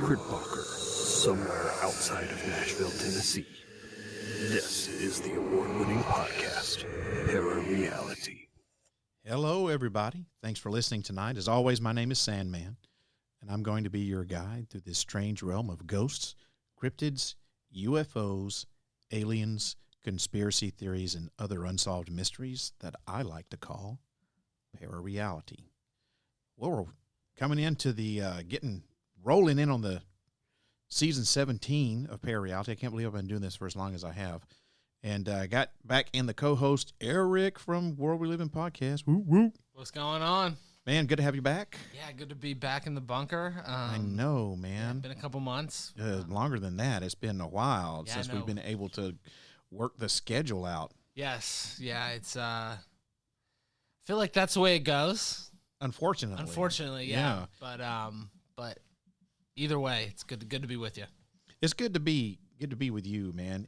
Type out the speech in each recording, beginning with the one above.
secret bunker somewhere outside of Nashville, Tennessee. This is the award-winning podcast, ParaReality. Hello, everybody. Thanks for listening tonight. As always, my name is Sandman, and I'm going to be your guide through this strange realm of ghosts, cryptids, UFOs, aliens, conspiracy theories, and other unsolved mysteries that I like to call ParaReality. Well, we're coming into the rolling in on the season 17 of ParaReality. I can't believe I've been doing this for as long as I have. And I got back in the co-host, Eric from World We Live In podcast. Woo, woo. What's going on? Man, good to have you back. Yeah, good to be back in the bunker. I know, man. Yeah, been a couple months. Longer than that. It's been a while since I we've know. been able to work the schedule out. Yes, yeah, it's I feel like that's the way it goes. Unfortunately, yeah. But either way, it's good to be with you. It's good to be with you, man.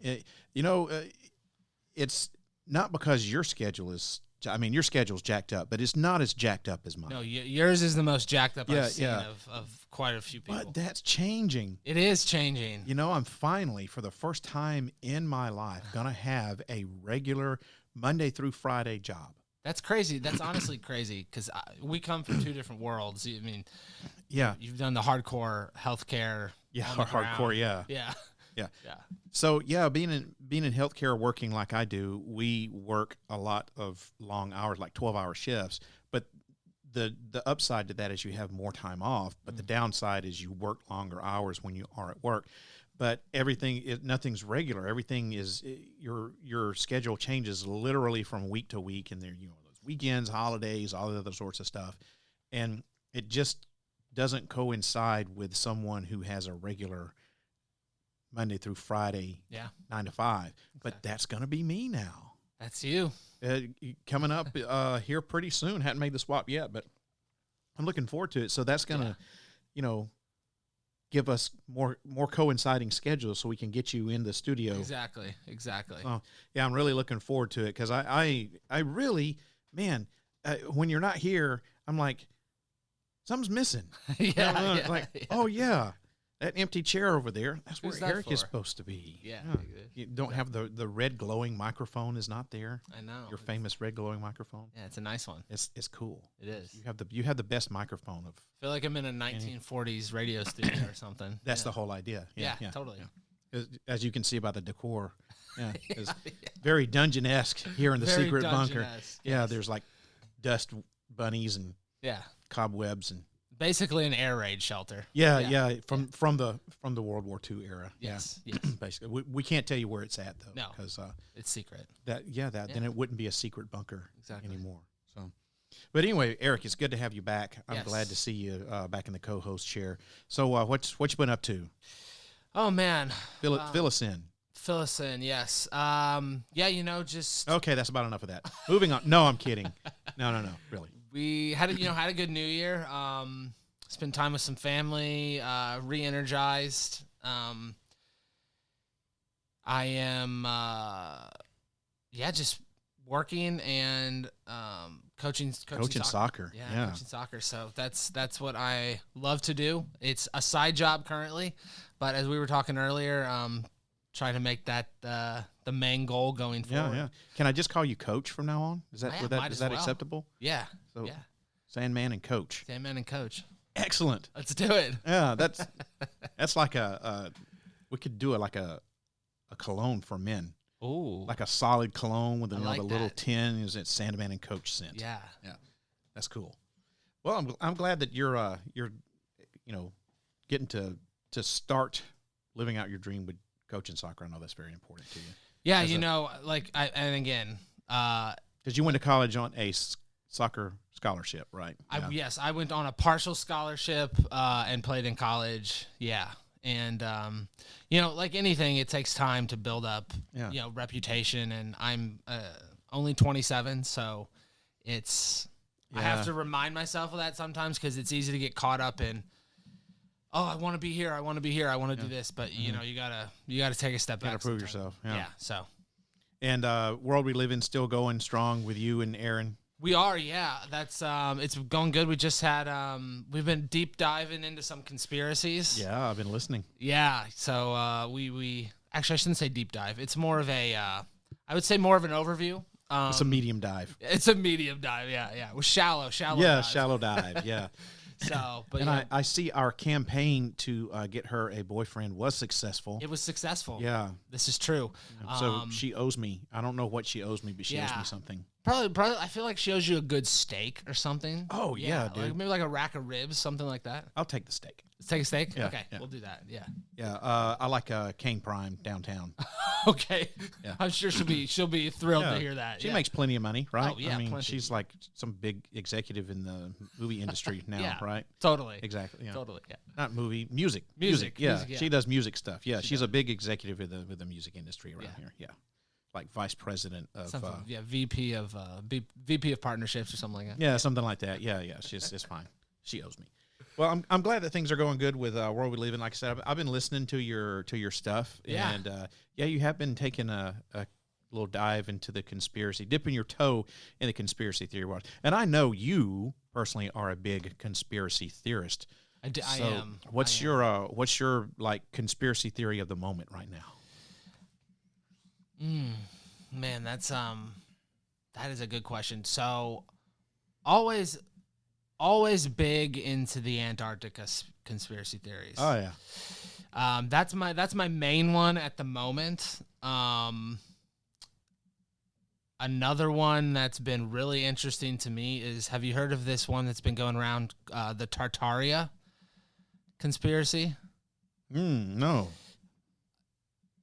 It's not because your schedule is. I mean, your schedule's jacked up, but it's not as jacked up as mine. No, yours is the most jacked up Yeah, I've seen yeah. of quite a few people. But that's changing. It is changing. You know, I'm finally, for the first time in my life, going to have a regular Monday through Friday job. That's crazy. That's honestly crazy because we come from two different worlds. I mean, Yeah. you've done the hardcore healthcare. Yeah, on the hardcore, ground. yeah. Yeah. Yeah. Yeah. So, yeah, being in healthcare, working like I do, we work a lot of long hours, like 12-hour shifts. But the upside to that is you have more time off. But the downside is you work longer hours when you are at work. But nothing's regular. Everything is your schedule changes literally from week to week, and there those weekends, holidays, all the other sorts of stuff, and it just doesn't coincide with someone who has a regular Monday through Friday, 9 to 5. But that's going to be me now. That's you. Coming up here pretty soon. Hadn't made the swap yet, but I'm looking forward to it. So that's going to, give us more coinciding schedules so we can get you in the studio. Exactly. Yeah, I'm really looking forward to it because I really, man, when you're not here, I'm like, something's missing. Yeah. Like, oh, yeah. That empty chair over there, that's where Who's that Eric is for? supposed to be. Yeah. You don't have the red glowing microphone is not there. I know. Your famous red glowing microphone. Yeah, it's a nice one. It's cool. It is. You have the best microphone of. I feel like I'm in a 1940s radio studio or something. That's the whole idea. Yeah, totally. Yeah. As you can see by the decor, it's very dungeon-esque here in the Very secret bunker. dungeon-esque, Yeah, yes. there's like dust bunnies and cobwebs and. Basically an air raid shelter. Yeah. From the World War II era. Yes. Basically, we can't tell you where it's at though. No. Because It's secret. then it wouldn't be a secret bunker Exactly. anymore. So, but anyway, Eric, it's good to have you back. I'm Yes. glad to see you back in the co-host chair. So, what you been up to? Oh man. Fill us in. Fill us in, yes. Just Okay, that's about enough of that. Moving on. No, I'm kidding. No, really. we had a good New Year. Spent time with some family, re-energized. I am just working and coaching soccer. Yeah. Coaching soccer. So that's what I love to do. It's a side job currently, but as we were talking earlier, trying to make that the main goal going forward. Yeah. Can I just call you Coach from now on? Is that Might as well. acceptable? Yeah. So, yeah. Sandman and Coach. Sandman and Coach. Excellent. Let's do it. Yeah, that's like we could do it like a cologne for men. Ooh. Like a solid cologne with the like little that. tin is it Sandman and Coach scent. Yeah. That's cool. Well, I'm glad that you're getting to start living out your dream with coaching soccer. I know that's very important to you. Yeah, Because you went to college on a soccer scholarship, right? Yes, I went on a partial scholarship and played in college. Yeah. And, like anything, it takes time to build up, reputation. And I'm only 27, so I have to remind myself of that sometimes because it's easy to get caught up in, I want to be here, I want to do this. But, you gotta take a step back. You gotta prove yourself. Yeah. So. And World We Live In still going strong with you and Aaron. We are, yeah. That's it's going good. We just had we've been deep diving into some conspiracies. Yeah, I've been listening. Yeah. So we actually I shouldn't say deep dive. It's more of a I would say more of an overview. It's a medium dive. It's a medium dive. Yeah. It was shallow. Yeah, dive. shallow dive. Yeah. So, but and yeah, I see our campaign to get her a boyfriend was successful. it was successful. Yeah. This is true. So she owes me. I don't know what she owes me, but she owes Yeah. me something. Probably. I feel like she owes you a good steak or something. Oh, yeah, dude. Like maybe like a rack of ribs, something like that. I'll take the steak. Let's take a steak. Yeah, Okay, yeah. we'll do that. Yeah. Yeah. I like Cane Prime downtown. Okay. Yeah. I'm sure she'll be thrilled Yeah. to hear that. She yeah. makes plenty of money, right? Oh, yeah, I mean, plenty. she's like some big executive in the movie industry now, Yeah. right? Totally. Exactly. Yeah. Totally. Yeah. Not movie, music. Music, Yeah. music, yeah. She does music stuff. Yeah. She's a big executive with the music industry around here. Yeah. Like vice president of Something. VP of VP of partnerships or something like that. yeah, something like that. Yeah. It's fine. She owes me. Well, I'm glad that things are going good with World We Live In. Like I said, I've been listening to your stuff, Yeah. and you have been taking a little dive into the conspiracy, dipping your toe in the conspiracy theory world. And I know you personally are a big conspiracy theorist. I So am. What's your like conspiracy theory of the moment right now? Man, that is a good question. So, always big into the Antarctica conspiracy theories. Oh yeah. That's my main one at the moment. Another one that's been really interesting to me is, have you heard of this one that's been going around, the Tartaria conspiracy? No.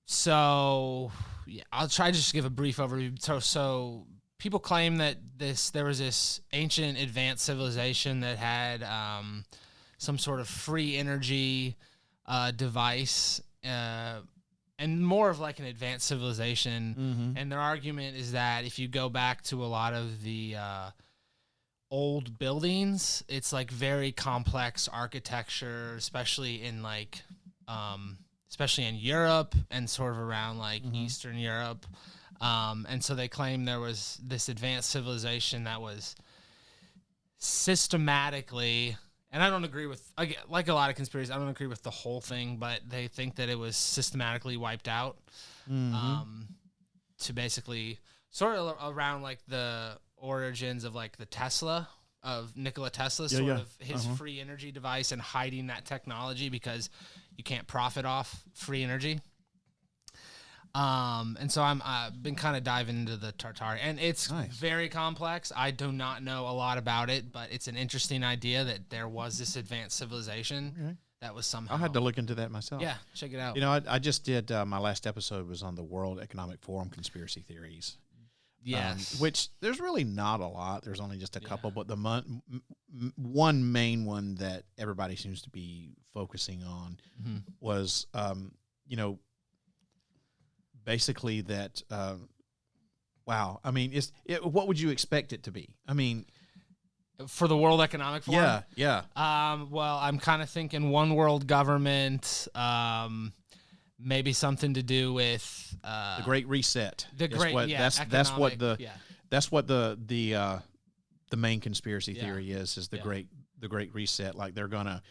So, yeah, I'll try to just give a brief overview. So people claim that there was this ancient advanced civilization that had some sort of free energy device, and more of like an advanced civilization. Mm-hmm. And their argument is that if you go back to a lot of the old buildings, it's like very complex architecture, especially in like especially in Europe and sort of around like Eastern Europe. And so they claim there was this advanced civilization that was systematically, and I don't agree with, like a lot of conspiracies, I don't agree with the whole thing, but they think that it was systematically wiped out to basically sort of around like the origins of like the Nikola Tesla, sort of his free energy device and hiding that technology because you can't profit off free energy. And so I've been kind of diving into the Tartaria, and it's very complex. I do not know a lot about it, but it's an interesting idea that there was this advanced civilization that was somehow. I had to look into that myself. Yeah, check it out. You know, I just did my last episode was on the World Economic Forum conspiracy theories. Yes. Which there's really not a lot. There's only just a couple, but the one main one that everybody seems to be focusing on was, basically that. Wow. I mean, what would you expect it to be? I mean, for the World Economic Forum? Yeah. Well, I'm kind of thinking one world government, maybe something to do with the Great Reset. That's what the main conspiracy theory is the Great Reset. Like they're gonna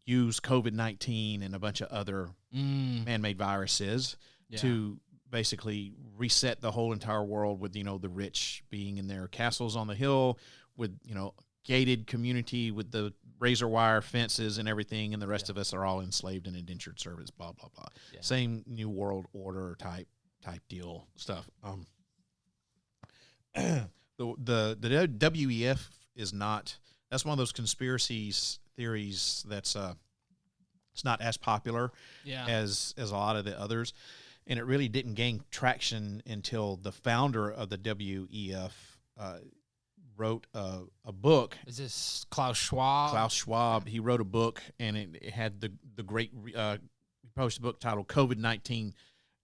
use COVID-19 and a bunch of other man-made viruses to basically reset the whole entire world, with the rich being in their castles on the hill, with gated community with the razor wire fences and everything, and the rest of us are all enslaved in indentured service, blah blah blah. Same new world order type deal stuff. The WEF is not. That's one of those conspiracy theories that's it's not as popular as a lot of the others, and it really didn't gain traction until the founder of the WEF wrote a book. Is this Klaus Schwab? Klaus Schwab. He wrote a book, and it had the great. He published a book titled COVID-19: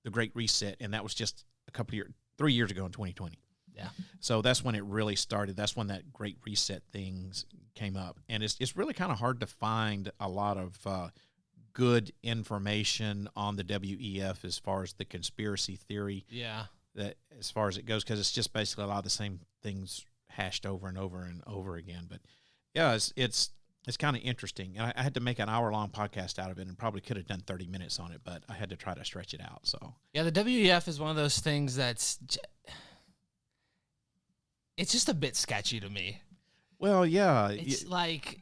The Great Reset, and that was just 3 years ago in 2020. Yeah. So that's when it really started. That's when that Great Reset things came up, and it's really kind of hard to find a lot of good information on the WEF as far as the conspiracy theory. Yeah. That as far as it goes, because it's just basically a lot of the same things hashed over and over and over again. But yeah, it's kind of interesting. And I had to make an hour-long podcast out of it and probably could have done 30 minutes on it, but I had to try to stretch it out. So yeah, the WEF is one of those things that's it's just a bit sketchy to me. Well, yeah, it's like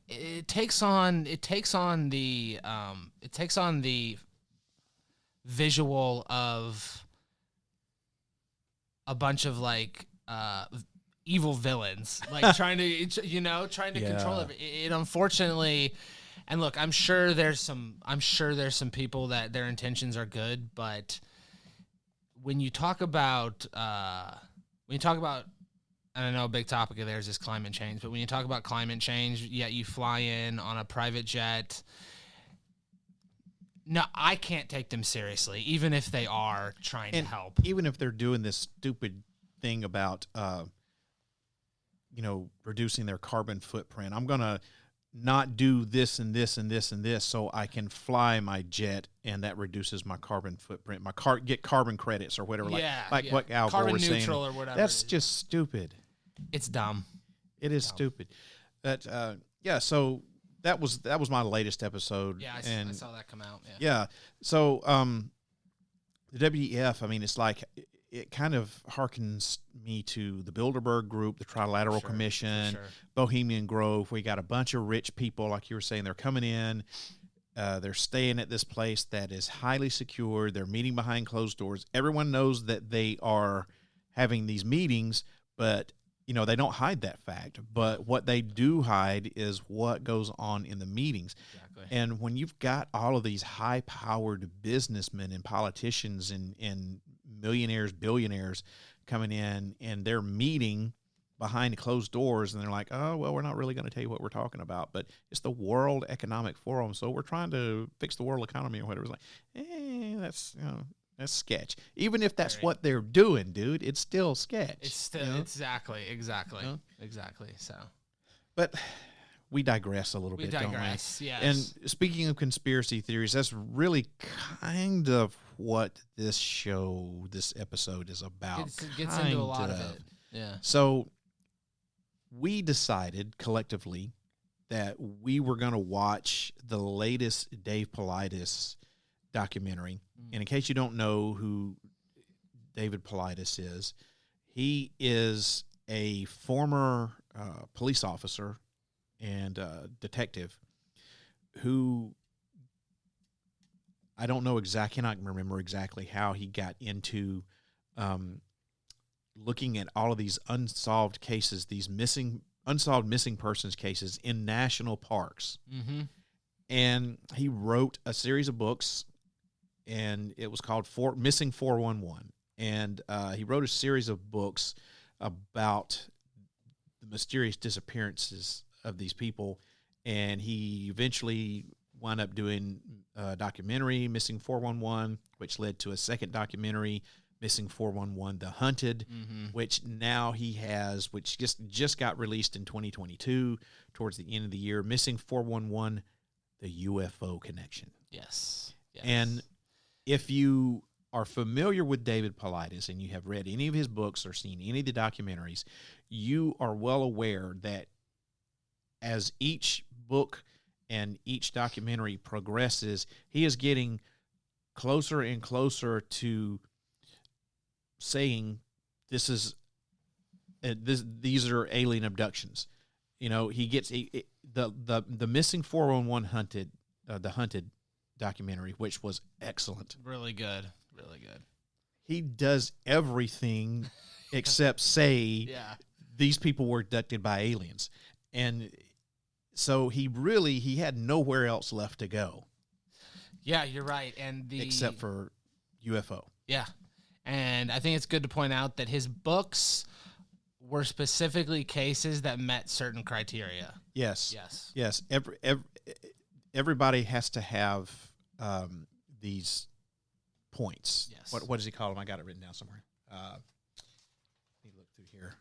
it takes on the visual of a bunch of like evil villains, like trying to control it. It unfortunately, and look, I'm sure there's some people that their intentions are good, but when you talk about and I know a big topic of theirs is climate change, but when you talk about climate change, yet you fly in on a private jet, no, I can't take them seriously, even if they are trying to help. Even if they're doing this stupid thing about, reducing their carbon footprint. I'm going to not do this and this and this and this so I can fly my jet, and that reduces my carbon footprint. Get carbon credits or whatever. What Al Gore was saying. Carbon neutral or whatever. That's just stupid. It's dumb. It is stupid. But so that was my latest episode. Yeah, I saw that come out. Yeah. So the WEF, I mean, it's like it kind of harkens me to the Bilderberg Group, the Trilateral Commission, Bohemian Grove. We got a bunch of rich people, like you were saying, they're coming in. They're staying at this place that is highly secured. They're meeting behind closed doors. Everyone knows that they are having these meetings, but they don't hide that fact. But what they do hide is what goes on in the meetings. Exactly. And when you've got all of these high-powered businessmen and politicians and millionaires, billionaires coming in, and they're meeting behind closed doors, and they're like, oh, well, we're not really going to tell you what we're talking about, but it's the World Economic Forum, so we're trying to fix the world economy or whatever. It's like, that's sketch. Even if that's what they're doing, dude, it's still sketch. It's still exactly. So, but we digress a little bit, don't we? Yes. And speaking of conspiracy theories, that's really kind of what this episode is about. It gets into a lot of it. Yeah. So we decided collectively that we were going to watch the latest Dave Paulides documentary. And in case you don't know who David Paulides is, he is a former police officer and detective who I don't know exactly, I cannot remember exactly how he got into looking at all of these unsolved cases, these unsolved missing persons cases in national parks. Mm-hmm. And he wrote a series of books, and it was called Missing 411. And he wrote a series of books about the mysterious disappearances of these people. And he eventually wound up doing a documentary, Missing 411, which led to a second documentary, Missing 411, The Hunted, which now he has, which just got released in 2022 towards the end of the year, Missing 411, The UFO Connection. Yes. And if you are familiar with David Paulides and you have read any of his books or seen any of the documentaries, you are well aware that as each book and each documentary progresses, he is getting closer and closer to saying these are alien abductions. He gets the Missing 411 the Hunted documentary, which was excellent. Really good. He does everything except say these people were abducted by aliens. And so he had nowhere else left to go. Yeah, you're right. Except for UFO. Yeah. And I think it's good to point out that his books were specifically cases that met certain criteria. Yes. Everybody has to have these points. Yes. What does he call them? I got it written down somewhere. Let me look through here.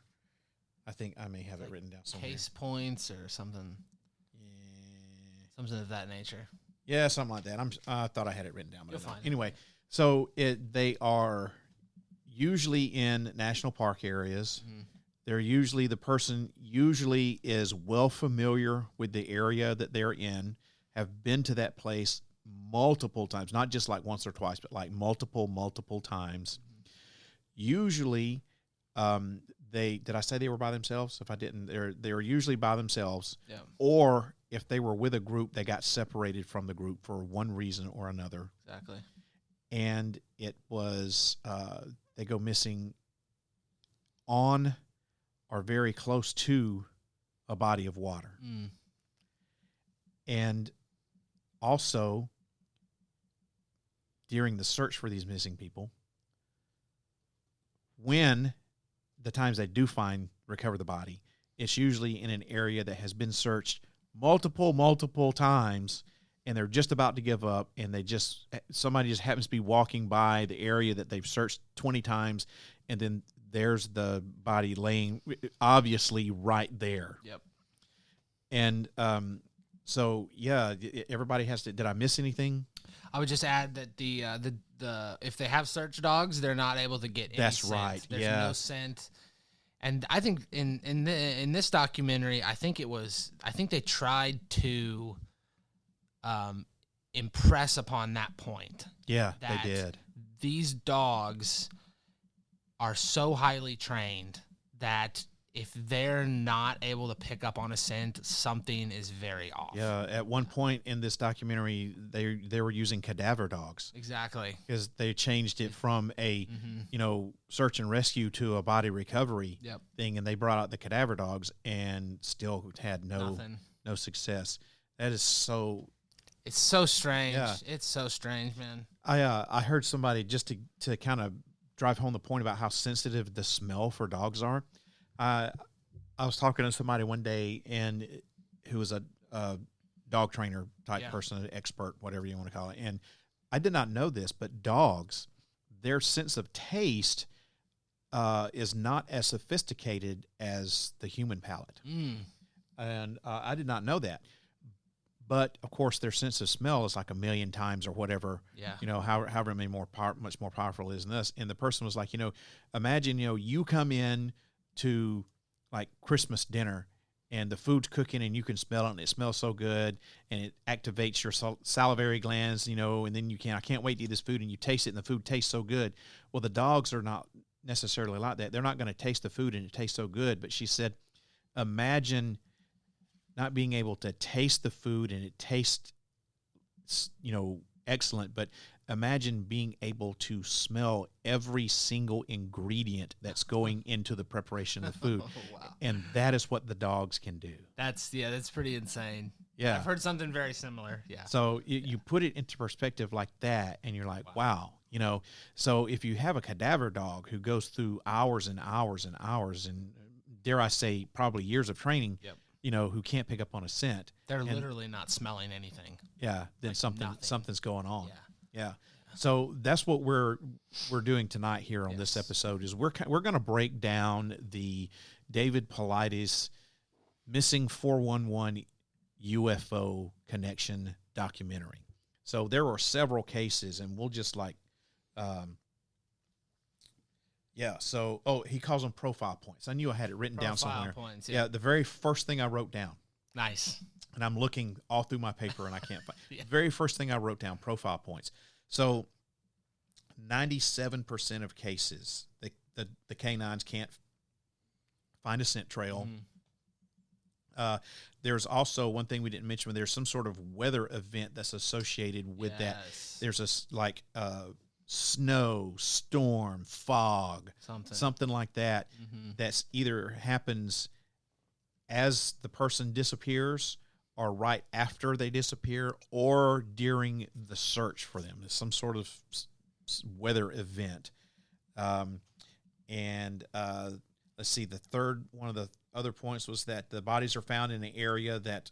I think I may have it written down somewhere. Case points or something. Yeah. Something of that nature. Yeah, something like that. I thought I had it written down. But You'll find it. Anyway, so they are usually in national park areas. The person usually is well familiar with the area that they're in, have been to that place multiple times, not just like once or twice, but like multiple times. Usually, did I say they were by themselves? If I didn't, they were usually by themselves. Yeah. Or if they were with a group, they got separated from the group for one reason or another. Exactly. And it was they go missing on or very close to a body of water. And also, during the search for these missing people, when the times they do recover the body, it's usually in an area that has been searched multiple times, and they're just about to give up, and somebody just happens to be walking by the area that they've searched 20 times, and then there's the body laying obviously right there. Yep. And so yeah, everybody has to. Did I miss anything? I would just add that the if they have search dogs, they're not able to get any That's scent. right. There's yeah. no scent. And I think in this documentary, I think they tried to impress upon that point. Yeah, that they did. These dogs are so highly trained that if they're not able to pick up on a scent, something is very off. Yeah, at one point in this documentary, they were using cadaver dogs. Exactly. Because they changed it from a, search and rescue to a body recovery thing, and they brought out the cadaver dogs and still had no success. That is so... It's so strange. Yeah. It's so strange, man. I heard somebody, just to kind of drive home the point about how sensitive the smell for dogs are. I was talking to somebody one day, and who was a dog trainer type person, an expert, whatever you want to call it. And I did not know this, but dogs, their sense of taste is not as sophisticated as the human palate. And I did not know that. But of course, their sense of smell is like 1,000,000 times or whatever. Yeah. However many much more powerful it is than us. And the person was like, imagine you come in to like Christmas dinner, and the food's cooking, and you can smell it, and it smells so good, and it activates your salivary glands, and then I can't wait to eat this food, and you taste it, and the food tastes so good. Well, the dogs are not necessarily like that. They're not going to taste the food, and it tastes so good. But she said, imagine not being able to taste the food, and it tastes, excellent, but imagine being able to smell every single ingredient that's going into the preparation of the food. Oh, wow. And that is what the dogs can do. That's pretty insane. Yeah. I've heard something very similar. Yeah. So you put it into perspective like that, and you're like, wow. So if you have a cadaver dog who goes through hours and hours and hours, and dare I say probably years of training, who can't pick up on a scent. They're literally not smelling anything. Yeah. Then like something's going on. Yeah. So that's what we're doing tonight here on this episode. Is we're going to break down the David Paulides Missing 411 UFO Connection documentary. So there were several cases, and we'll just he calls them profile points. I knew I had it written down somewhere. Points, yeah, the very first thing I wrote down. Nice. And I'm looking all through my paper, and I can't find the very first thing I wrote down, profile points. So 97% of cases, the canines can't find a scent trail. There's also one thing we didn't mention, when there's some sort of weather event that's associated with that. There's snow, storm, fog, something like that. That's either happens as the person disappears, or right after they disappear, or during the search for them. It's some sort of weather event. Let's see, one of the other points was that the bodies are found in an area that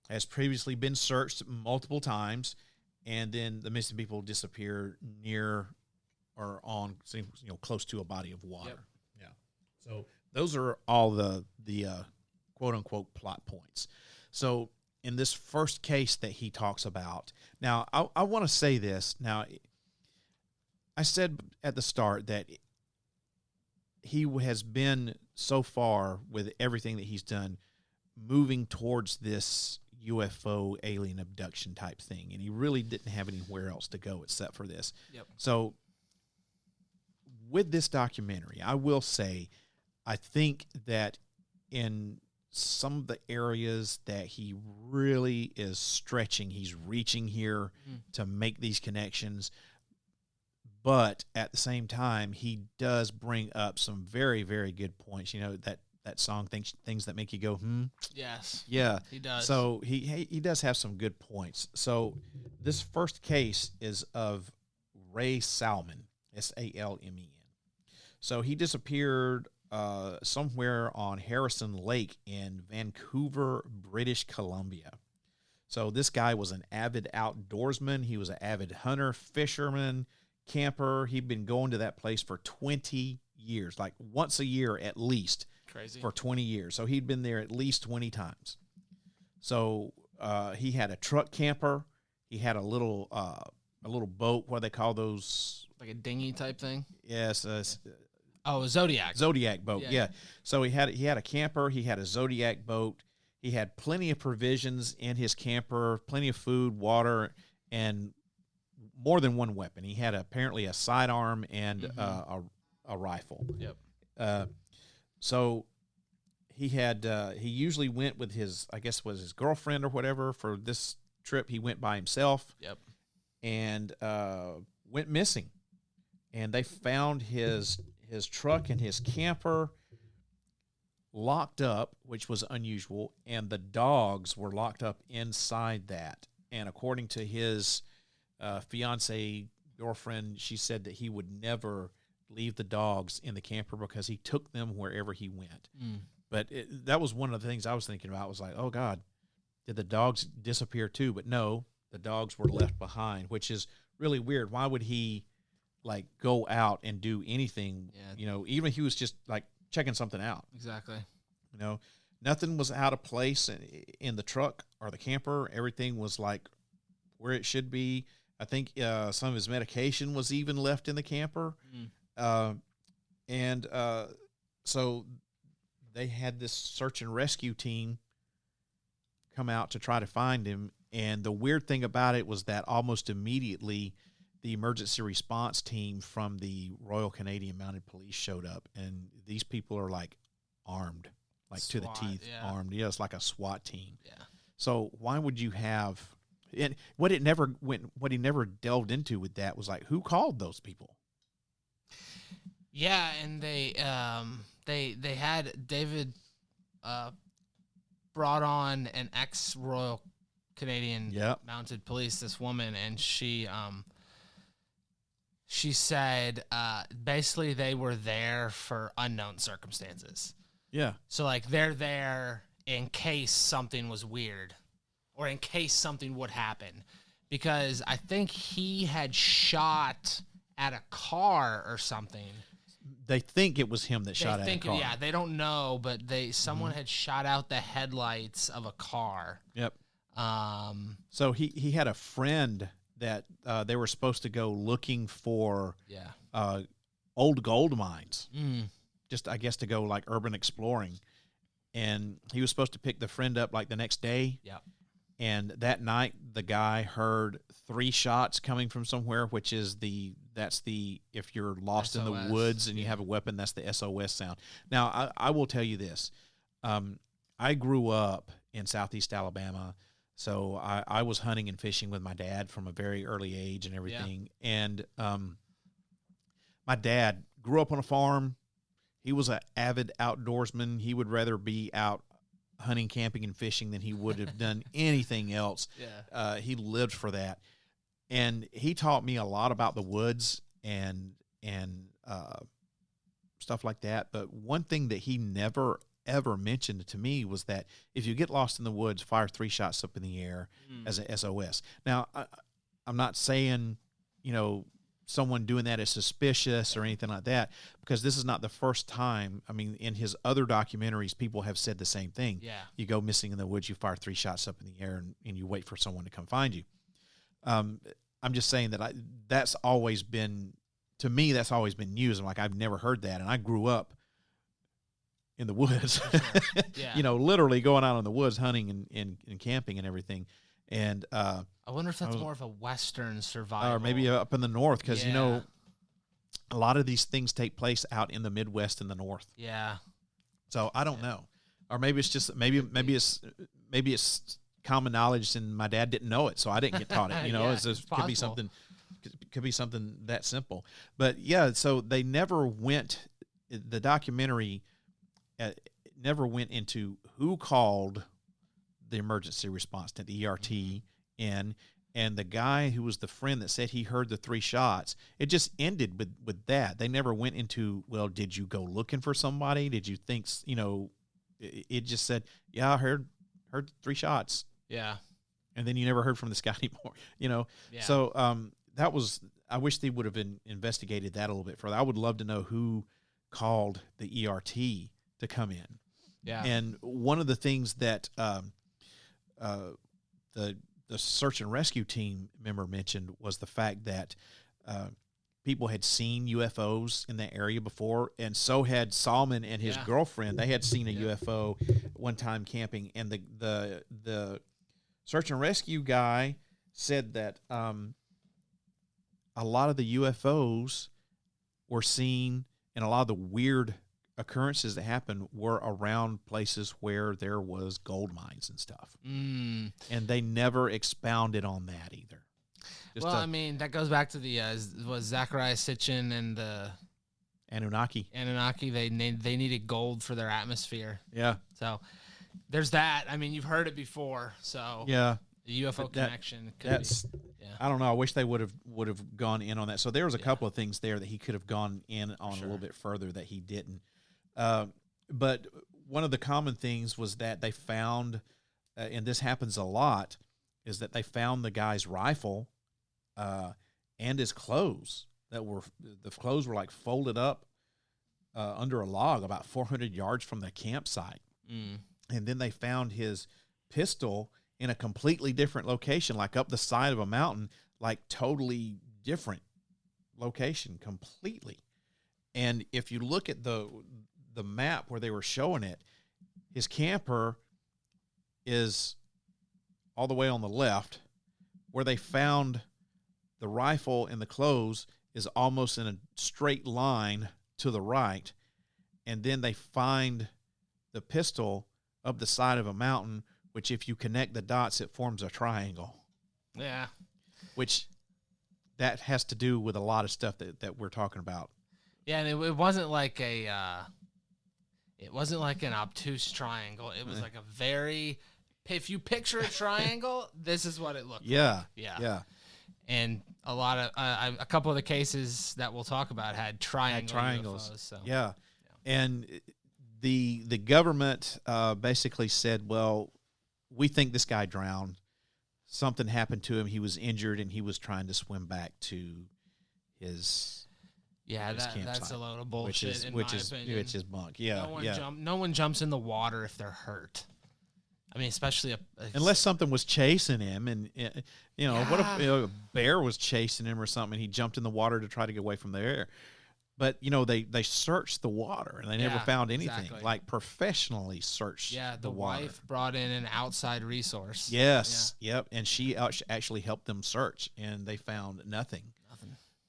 has previously been searched multiple times, and then the missing people disappear near or on, close to a body of water. Yep. Yeah. So those are all the quote unquote plot points. So in this first case that he talks about, now I want to say this. Now, I said at the start that he has been so far with everything that he's done, moving towards this UFO alien abduction type thing, and he really didn't have anywhere else to go except for this. Yep. So with this documentary, I will say, I think that in some of the areas that he really is stretching, he's reaching here to make these connections. But at the same time, he does bring up some very, very good points. You know, that song, things that make you go, Yes. Yeah. He does. So he does have some good points. So this first case is of Ray Salmon, Salmen. So he disappeared somewhere on Harrison Lake in Vancouver, British Columbia. So this guy was an avid outdoorsman. He was an avid hunter, fisherman, camper. He'd been going to that place for 20 years, like once a year at least. Crazy. For 20 years. So he'd been there at least 20 times. So he had a truck camper. He had a little boat. What do they call those? Like a dinghy type thing? Yes. A Zodiac. Zodiac boat, yeah. So he had a camper. He had a Zodiac boat. He had plenty of provisions in his camper, plenty of food, water, and more than one weapon. He had apparently a sidearm and a rifle. Yep. So he usually went with his girlfriend or whatever. For this trip, he went by himself. Yep. And went missing. And they found his truck and his camper locked up, which was unusual, and the dogs were locked up inside that. And according to his fiance girlfriend, she said that he would never leave the dogs in the camper because he took them wherever he went. But that was one of the things I was thinking about. Was like, oh God, did the dogs disappear too? But no, the dogs were left behind, which is really weird. Why would he like go out and do anything? Yeah. You know, even if he was just like checking something out. Exactly. You know, nothing was out of place in the truck or the camper. Everything was like where it should be. I think some of his medication was even left in the camper. So they had this search and rescue team come out to try to find him. And the weird thing about it was that almost immediately the emergency response team from the Royal Canadian Mounted Police showed up, and these people are like armed, like SWAT, to the teeth, armed. Yeah, it's like a SWAT team. Yeah. So why would you have? And what he never delved into with that was like, who called those people? Yeah, and they had David brought on an ex-Royal Canadian Mounted Police, this woman, and she said basically they were there for unknown circumstances. Yeah. So like they're there in case something was weird or in case something would happen, because I think he had shot at a car or something. They think it was him that shot at a car. Yeah, they don't know, but someone had shot out the headlights of a car. Yep. So he had a friend that they were supposed to go looking for old gold mines. Just, I guess, to go like urban exploring. And he was supposed to pick the friend up like the next day. Yeah. And that night, the guy heard 3 shots coming from somewhere, which is that's the if you're lost SOS. in the woods and you have a weapon, that's the SOS sound. Now, I will tell you this. I grew up in Southeast Alabama, so I was hunting and fishing with my dad from a very early age and everything. Yeah. And my dad grew up on a farm. He was an avid outdoorsman. He would rather be out hunting, camping, and fishing than he would have done anything else. Yeah. He lived for that. And he taught me a lot about the woods and stuff like that. But one thing that he never, ever mentioned to me was that if you get lost in the woods, fire 3 shots up in the air as a SOS. Now, I'm not saying, someone doing that is suspicious or anything like that, because this is not the first time. I mean, in his other documentaries, people have said the same thing. Yeah. You go missing in the woods, you fire 3 shots up in the air, and you wait for someone to come find you. I'm just saying that that's always been, to me, that's always been news. I'm like, I've never heard that. And I grew up in the woods. Yeah. Literally going out in the woods hunting and camping and everything. And I wonder if that's more of a Western survival. or maybe up in the North, because a lot of these things take place out in the Midwest and the North. Yeah. So I don't know, or maybe it's just maybe it's common knowledge, and my dad didn't know it, so I didn't get taught it. Could be something that simple. But yeah, so they never went. The documentary never went into who called the emergency response to the ERT in. And the guy who was the friend that said he heard the 3 shots, it just ended with that. They never went into, well, did you go looking for somebody? Did you think, it just said, yeah, I heard 3 shots. Yeah. And then you never heard from this guy anymore, Yeah. So I wish they would have investigated that a little bit further. I would love to know who called the ERT to come in. Yeah. And one of the things that the search and rescue team member mentioned was the fact that people had seen UFOs in that area before, and so had Salman and his girlfriend. They had seen a UFO one time camping, and the search and rescue guy said that a lot of the UFOs were seen, and a lot of the weird occurrences that happened were around places where there was gold mines and stuff. And they never expounded on that either. That goes back to the was Zachariah Sitchin and the Anunnaki. They needed gold for their atmosphere. Yeah. So there's that. I mean, you've heard it before. So yeah, the UFO connection. I don't know. I wish they would have gone in on that. So there was a couple of things there that he could have gone in on a little bit further that he didn't. But one of the common things was that they found, and this happens a lot, is that they found the guy's rifle and his clothes. The clothes were like folded up under a log about 400 yards from the campsite. And then they found his pistol in a completely different location, like up the side of a mountain, like totally different location completely. And if you look at the map where they were showing it, his camper is all the way on the left. Where they found the rifle and the clothes is almost in a straight line to the right. And then they find the pistol up the side of a mountain, which if you connect the dots, it forms a triangle. Yeah. Which that has to do with a lot of stuff that we're talking about. Yeah, and it wasn't like it wasn't like an obtuse triangle. It was like a very, if you picture a triangle, this is what it looked like. Yeah. And a couple of the cases that we'll talk about had triangles. UFOs, so. Yeah. And the government basically said, well, we think this guy drowned. Something happened to him. He was injured, and he was trying to swim back to his that's a load of bullshit, which is bunk. Yeah, no one jumps in the water if they're hurt. I mean, especially unless something was chasing him, and what if a bear was chasing him or something, and he jumped in the water to try to get away from the bear. But they searched the water and they never found anything. Exactly. Like professionally searched. Yeah, the water. wife brought in an outside resource. Yes, yep, and she actually helped them search, and they found nothing.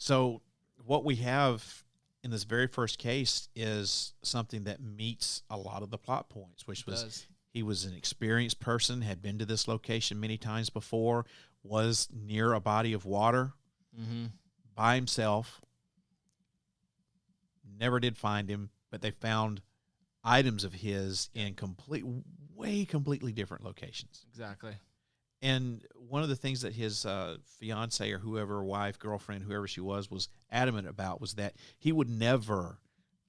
So what we have in this very first case is something that meets a lot of the plot points, which was he was an experienced person, had been to this location many times before, was near a body of water by himself. Never did find him, but they found items of his in completely different locations. Exactly. And one of the things that his fiance or whoever, wife, girlfriend, whoever she was adamant about was that he would never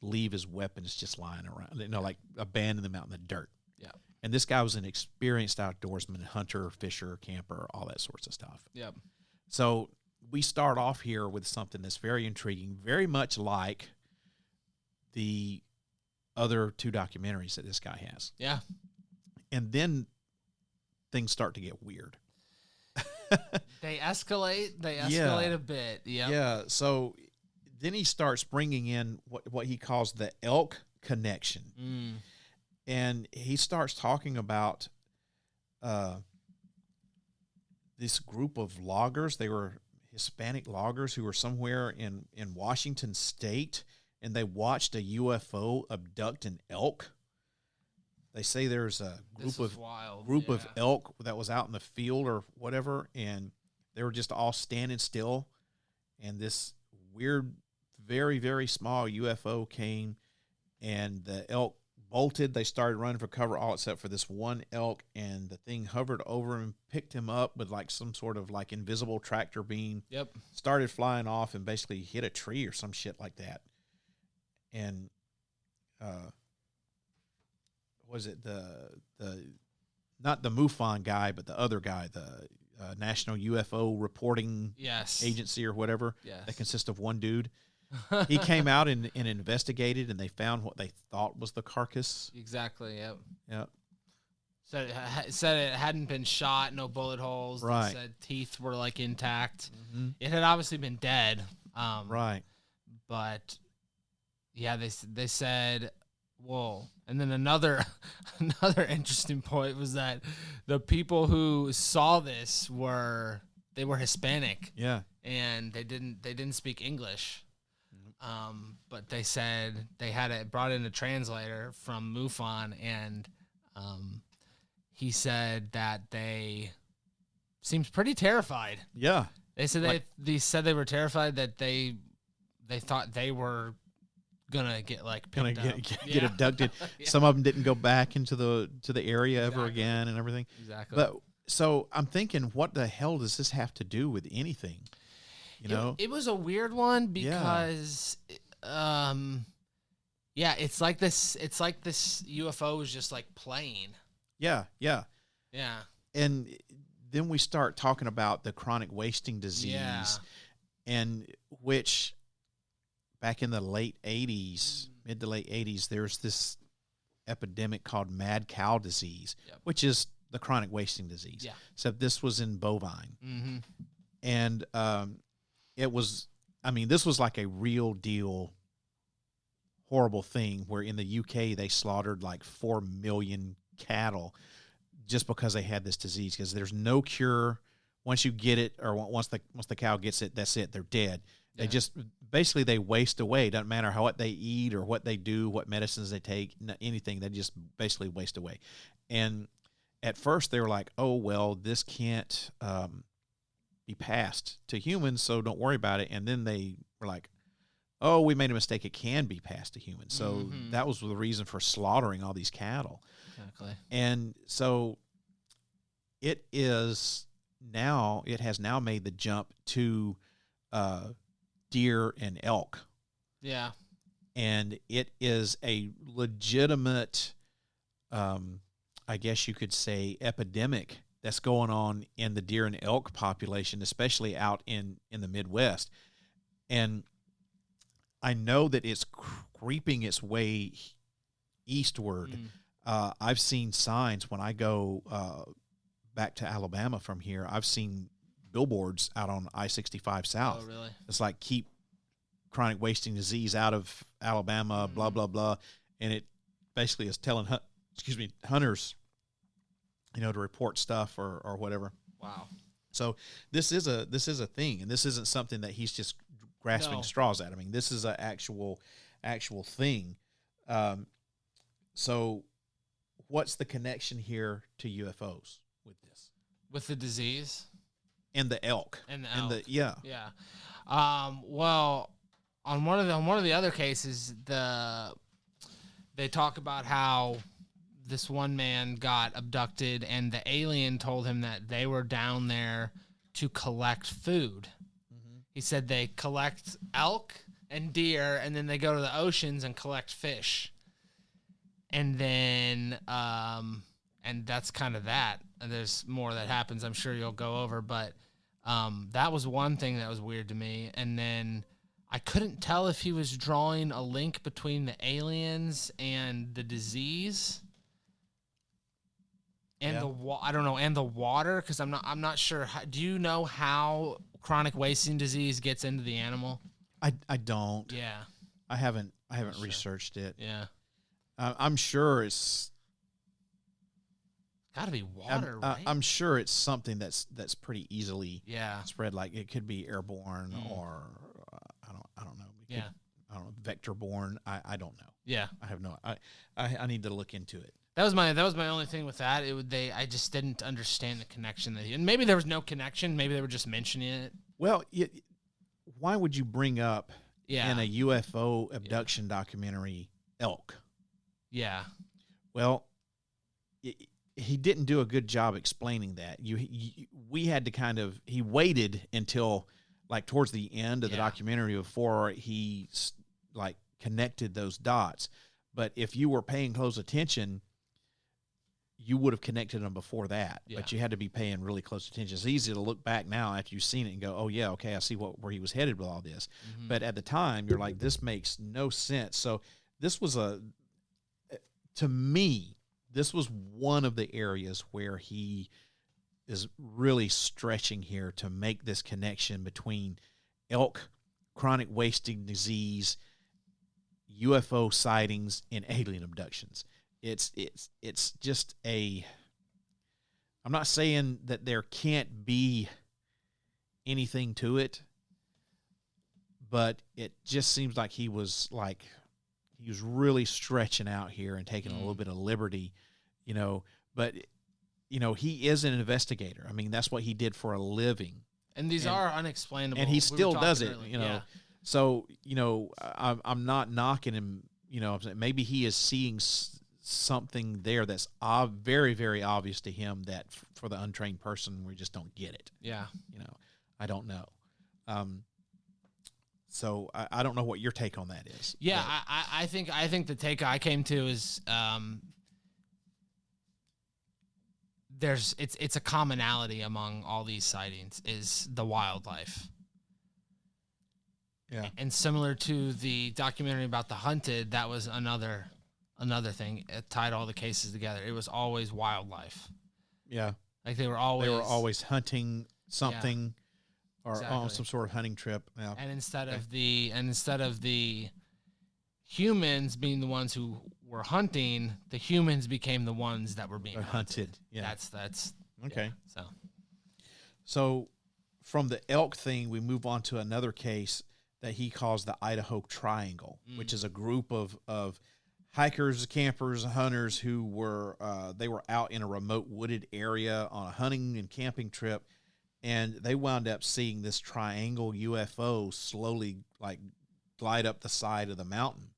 leave his weapons just lying around, like abandon them out in the dirt. Yeah. And this guy was an experienced outdoorsman, hunter, fisher, camper, all that sorts of stuff. Yep. So we start off here with something that's very intriguing, very much like the other 2 documentaries that this guy has. Yeah. And then things start to get weird. They escalate a bit. Yep. Yeah. So then he starts bringing in what he calls the elk Connection. And he starts talking about this group of loggers. They were Hispanic loggers who were somewhere in Washington State, and they watched a UFO abduct an elk. They say there's a group of elk that was out in the field or whatever, and they were just all standing still, and this weird, very, very small UFO came, and the elk bolted. They started running for cover, all except for this one elk, and the thing hovered over him, picked him up with like some sort of like invisible tractor beam. Yep. Started flying off and basically hit a tree or some shit like that. And was it the not the MUFON guy, but the other guy, the National UFO Reporting Agency or whatever, that consists of one dude. He came out and investigated, and they found what they thought was the carcass. Exactly. Yep. Yep. Said it hadn't been shot, no bullet holes. Right. Said teeth were like intact. Mm-hmm. It had obviously been dead. Right. But yeah, they said, whoa. And then another interesting point was that the people who saw this were Hispanic. Yeah. And they didn't speak English. But they said they had brought in a translator from MUFON, and he said that they seemed pretty terrified. Yeah, they said they were terrified that they thought they were gonna get like get abducted. Yeah. Some of them didn't go back into the area ever again, and everything. Exactly. But so I'm thinking, what the hell does this have to do with anything? You know, it was a weird one because, it's like this UFO was just like playing. Yeah. And then we start talking about the chronic wasting disease, and which back in the late 80s, mid to late 80s, there's this epidemic called mad cow disease, which is the chronic wasting disease. Yeah. Except this was in bovine. Mm-hmm. And this was like a real deal horrible thing where in the UK they slaughtered like 4 million cattle just because they had this disease, because there's no cure. Once you get it, or once the cow gets it, that's it. They're dead. Yeah. They just basically they waste away. Doesn't matter what they eat or what they do, what medicines they take, anything. They just basically waste away. And at first they were like, "Oh well, this can't be passed to humans, so don't worry about it." And then they were like, "Oh, we made a mistake. It can be passed to humans." So that was the reason for slaughtering all these cattle. Exactly. And so it has now made the jump to deer and elk. Yeah. And it is a legitimate, I guess you could say, epidemic that's going on in the deer and elk population, especially out in the Midwest. And I know that it's creeping its way eastward. I've seen signs when I go back to Alabama from here. I've seen billboards out on I-65 South. Oh, really? It's like, keep chronic wasting disease out of Alabama, blah, blah, blah. And it basically is telling hunters, to report stuff or whatever. Wow. So this is a thing, and this isn't something that he's just grasping straws at. I mean, this is an actual thing. So what's the connection here to UFOs with this? With the disease? And the elk. Yeah. Well, on one of the other cases, they talk about how this one man got abducted, and the alien told him that they were down there to collect food. Mm-hmm. He said they collect elk and deer, and then they go to the oceans and collect fish. And then, and that's kind of that. And there's more that happens, I'm sure you'll go over, but that was one thing that was weird to me. And then I couldn't tell if he was drawing a link between the aliens and the disease. And I don't know, and the water, because I'm not sure. Do you know how chronic wasting disease gets into the animal? I don't. Yeah, I haven't researched it. Yeah. I'm sure it's got to be water, right? I'm sure it's something that's pretty easily spread. Like it could be airborne or I don't know. I don't know, vector borne. I don't know. Yeah, I have no. I need to look into it. That was my only thing with that. I just didn't understand the connection and maybe there was no connection. Maybe they were just mentioning it. Well, why would you bring up in a UFO abduction documentary elk? Yeah. Well, he didn't do a good job explaining that. We had to he waited until like towards the end of the documentary before he like connected those dots. But if you were paying close attention, you would have connected them before that. Yeah. But you had to be paying really close attention. It's easy to look back now after you've seen it and go, oh yeah, okay, I see where he was headed with all this. Mm-hmm. But at the time, you're like, this makes no sense. So this was to me, this was one of the areas where he is really stretching here to make this connection between elk, chronic wasting disease, UFO sightings, and alien abductions. It's just I'm not saying that there can't be anything to it, but it just seems like he was really stretching out here and taking a little bit of liberty, but he is an investigator. I mean, that's what he did for a living. And these are unexplainable. And he still does it, earlier. So, I'm not knocking him, maybe he is seeing something there that's very, very obvious to him that for the untrained person, we just don't get it. Yeah. I don't know. So I don't know what your take on that is. Yeah, I think the take I came to is it's a commonality among all these sightings is the wildlife. Yeah. And similar to the documentary about the hunted, that was another thing. It tied all the cases together. It was always wildlife. Yeah. Like they were always hunting something or on some sort of hunting trip. Yeah. And instead of the humans being the ones who were hunting, the humans became the ones that were being hunted. Yeah. That's okay. Yeah, so from the elk thing, we move on to another case that he calls the Idaho Triangle, which is a group of hikers, campers, hunters who were they were out in a remote wooded area on a hunting and camping trip, and they wound up seeing this triangle UFO slowly like glide up the side of the mountain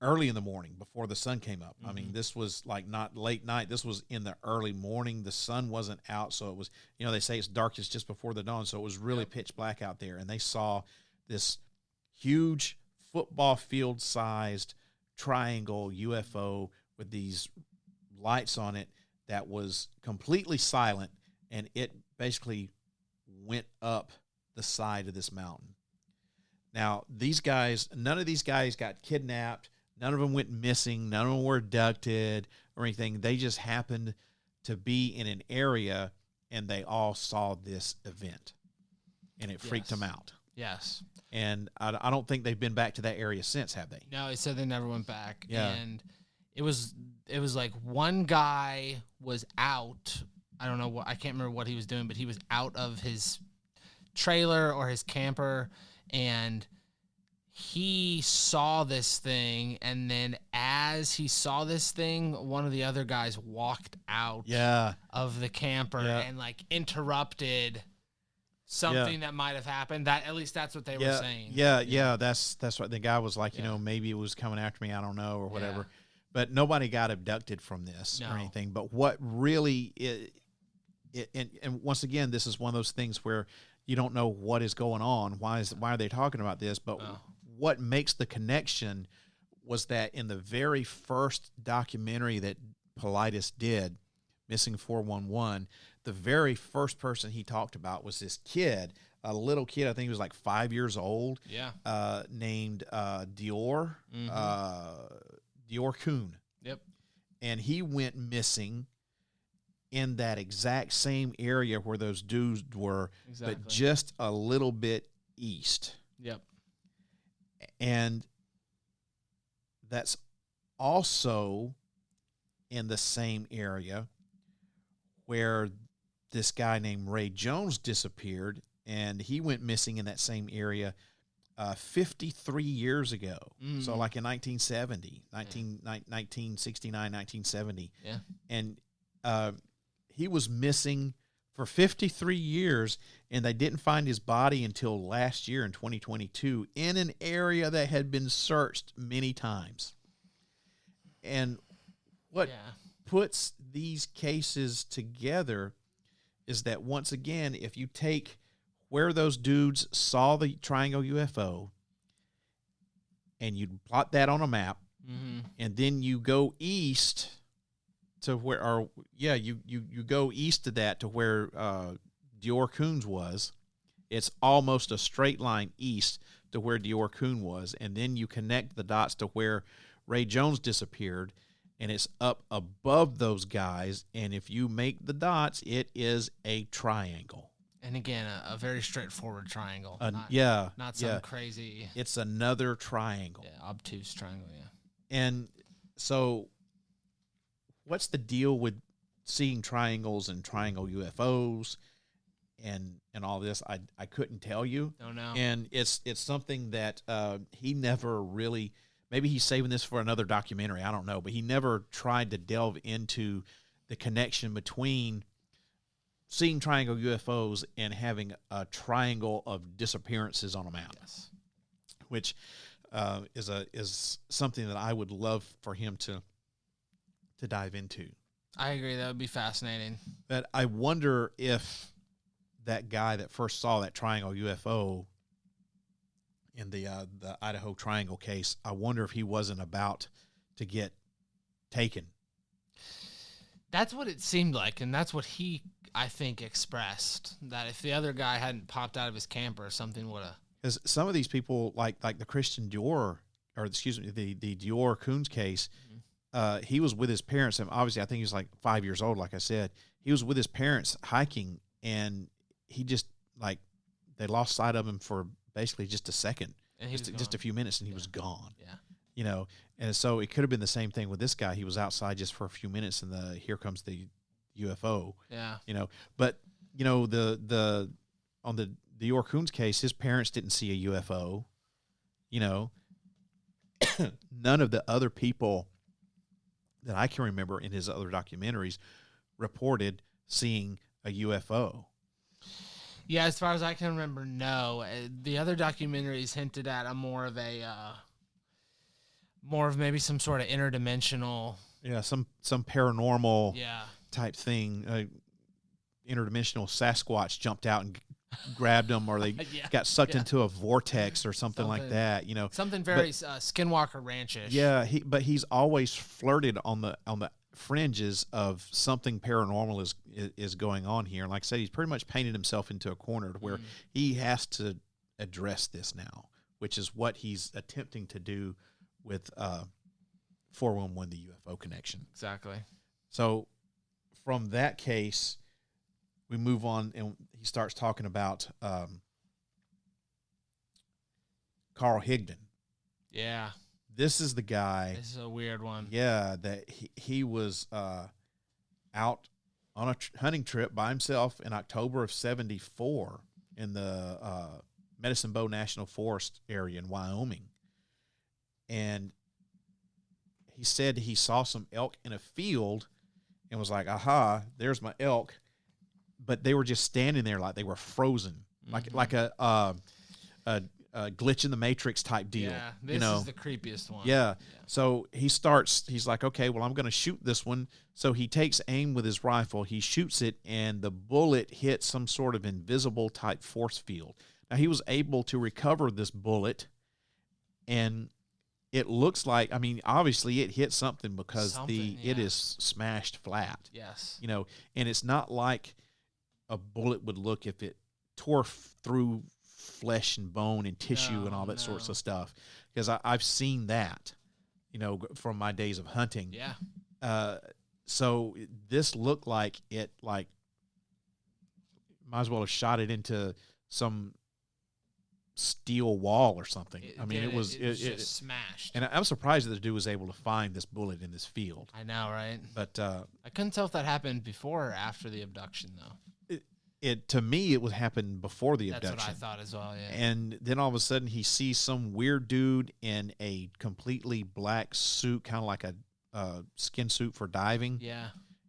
early in the morning before the sun came up. I mean, this was like not late night. This was in the early morning. The sun wasn't out, so it was, they say it's darkest just before the dawn, so it was really pitch black out there, and they saw this huge football field sized triangle UFO with these lights on it that was completely silent, and it basically went up the side of this mountain. Now, none of these guys got kidnapped. None of them went missing. None of them were abducted or anything. They just happened to be in an area, and they all saw this event, and it freaked them out. Yes. And I don't think they've been back to that area since, have they? No, he said they never went back. Yeah. And it was like one guy was out. I don't know I can't remember what he was doing, but he was out of his trailer or his camper, and he saw this thing, and then as he saw this thing, one of the other guys walked out of the camper and like interrupted something that might have happened. That at least that's what they were saying. Yeah. That's what the guy was like. Maybe it was coming after me. I don't know, or whatever. Yeah. But nobody got abducted from this or anything. But what really and once again, this is one of those things where you don't know what is going on. Why are they talking about this? But what makes the connection was that in the very first documentary that Paulides did, Missing 411, the very first person he talked about was this kid, a little kid. I think he was like 5 years old. Yeah. Named Dior Kuhn. Yep. And he went missing in that exact same area where those dudes were, but just a little bit east. Yep. And that's also in the same area where this guy named Ray Jones disappeared, and he went missing in that same area 53 years ago. So like in 1970, 1969, 1970. Yeah. And he was missing for 53 years, and they didn't find his body until last year in 2022 in an area that had been searched many times. And what puts these cases together is that, once again, if you take where those dudes saw the triangle UFO and you plot that on a map, and then you go east to where, you go east of that to where Dior Coons was. It's almost a straight line east to where Dior Coon was, and then you connect the dots to where Ray Jones disappeared, and it's up above those guys, and if you make the dots, it is a triangle. And again, a very straightforward triangle. Not some crazy. It's another triangle. Yeah, obtuse triangle, yeah. And so what's the deal with seeing triangles and triangle UFOs and all this? I couldn't tell you. Don't know. And it's something that he never really, maybe he's saving this for another documentary, I don't know, but he never tried to delve into the connection between seeing triangle UFOs and having a triangle of disappearances on a map. Yes. Which is something that I would love for him to dive into. I agree. That would be fascinating. But I wonder if that guy that first saw that triangle UFO in the Idaho Triangle case, I wonder if he wasn't about to get taken. That's what it seemed like, and that's what he, I think, expressed, that if the other guy hadn't popped out of his camper, something would have. Because some of these people, like the Christian Dior, or excuse me, the Dior Coons case, he was with his parents, and obviously I think he was like 5 years old, like I said. He was with his parents hiking, and he just, like, they lost sight of him for basically just a second, just a few minutes, and he was gone. Yeah. You know, and so it could have been the same thing with this guy. He was outside just for a few minutes, and here comes the UFO. Yeah. You know, but you know on the Dior Coons case, his parents didn't see a UFO. You know, none of the other people that I can remember in his other documentaries reported seeing a UFO. Yeah, as far as I can remember, no. The other documentaries hinted at more of maybe some sort of interdimensional. Yeah, some paranormal. Yeah. Type thing. Interdimensional Sasquatch jumped out and grabbed them, or they got sucked into a vortex or something like that. You know, something very Skinwalker Ranch-ish. Yeah, but he's always flirted on the fringes of something paranormal is going on here. And like I said, he's pretty much painted himself into a corner to where he has to address this now, which is what he's attempting to do with 411, the UFO Connection. Exactly. So from that case, we move on, and he starts talking about Carl Higdon. Yeah. This is the guy. This is a weird one. Yeah, that he was out on a hunting trip by himself in October of '74 in the Medicine Bow National Forest area in Wyoming. And he said he saw some elk in a field and was like, aha, there's my elk. But they were just standing there like they were frozen, like a glitch in the Matrix type deal. Yeah, this is the creepiest one. Yeah. So he's like, okay, well, I'm going to shoot this one. So he takes aim with his rifle. He shoots it, and the bullet hits some sort of invisible type force field. Now, he was able to recover this bullet, and it looks like, I mean, obviously it hit something because it is smashed flat. Yes. You know, and it's not like a bullet would look if it tore through flesh and bone and tissue and all that sorts of stuff, because I've seen that, you know, from my days of hunting. Yeah. So this looked like it, like, might as well have shot it into some steel wall or something. It was just smashed. And I'm surprised that the dude was able to find this bullet in this field. I know, right? But I couldn't tell if that happened before or after the abduction, though. It to me, it would happen before the abduction. That's what I thought as well, yeah. And then all of a sudden, he sees some weird dude in a completely black suit, kind of like a skin suit for diving. Yeah.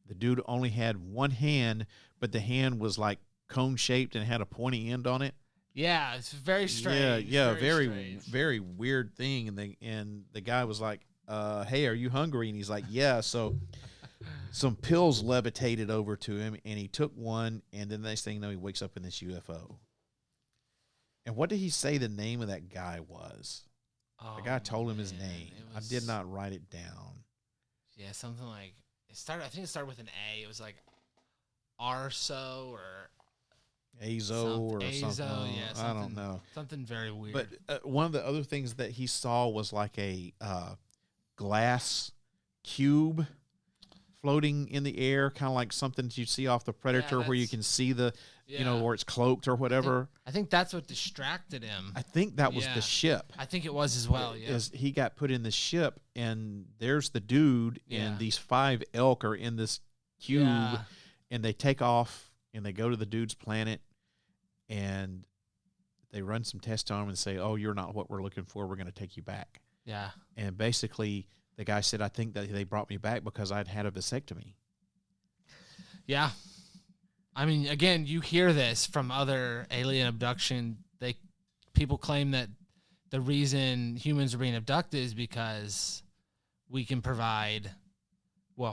The dude only had one hand, but the hand was like cone-shaped and had a pointy end on it. Yeah, it's very strange. Yeah, very weird thing. And the guy was like, "Hey, are you hungry?" And he's like, "Yeah." So some pills levitated over to him, and he took one. And then the next thing you know, he wakes up in this UFO. And what did he say the name of that guy was? The guy told him his name. I did not write it down. Yeah, something like it started. I think it started with an A. It was like Arso or Azo or something. Yeah, I don't know. Something very weird. But one of the other things that he saw was like a glass cube floating in the air, kind of like something that you see off the Predator, where you can see the, where it's cloaked or whatever. I think that's what distracted him. I think that was the ship. I think it was as well, yeah. As he got put in the ship, and there's the dude, and these 5 elk are in this cube, and they take off, and they go to the dude's planet, and they run some tests on him and say, "Oh, you're not what we're looking for. We're going to take you back." Yeah. And basically, the guy said, "I think that they brought me back because I'd had a vasectomy." Yeah. I mean, again, you hear this from other alien abduction. People claim that the reason humans are being abducted is because we can provide,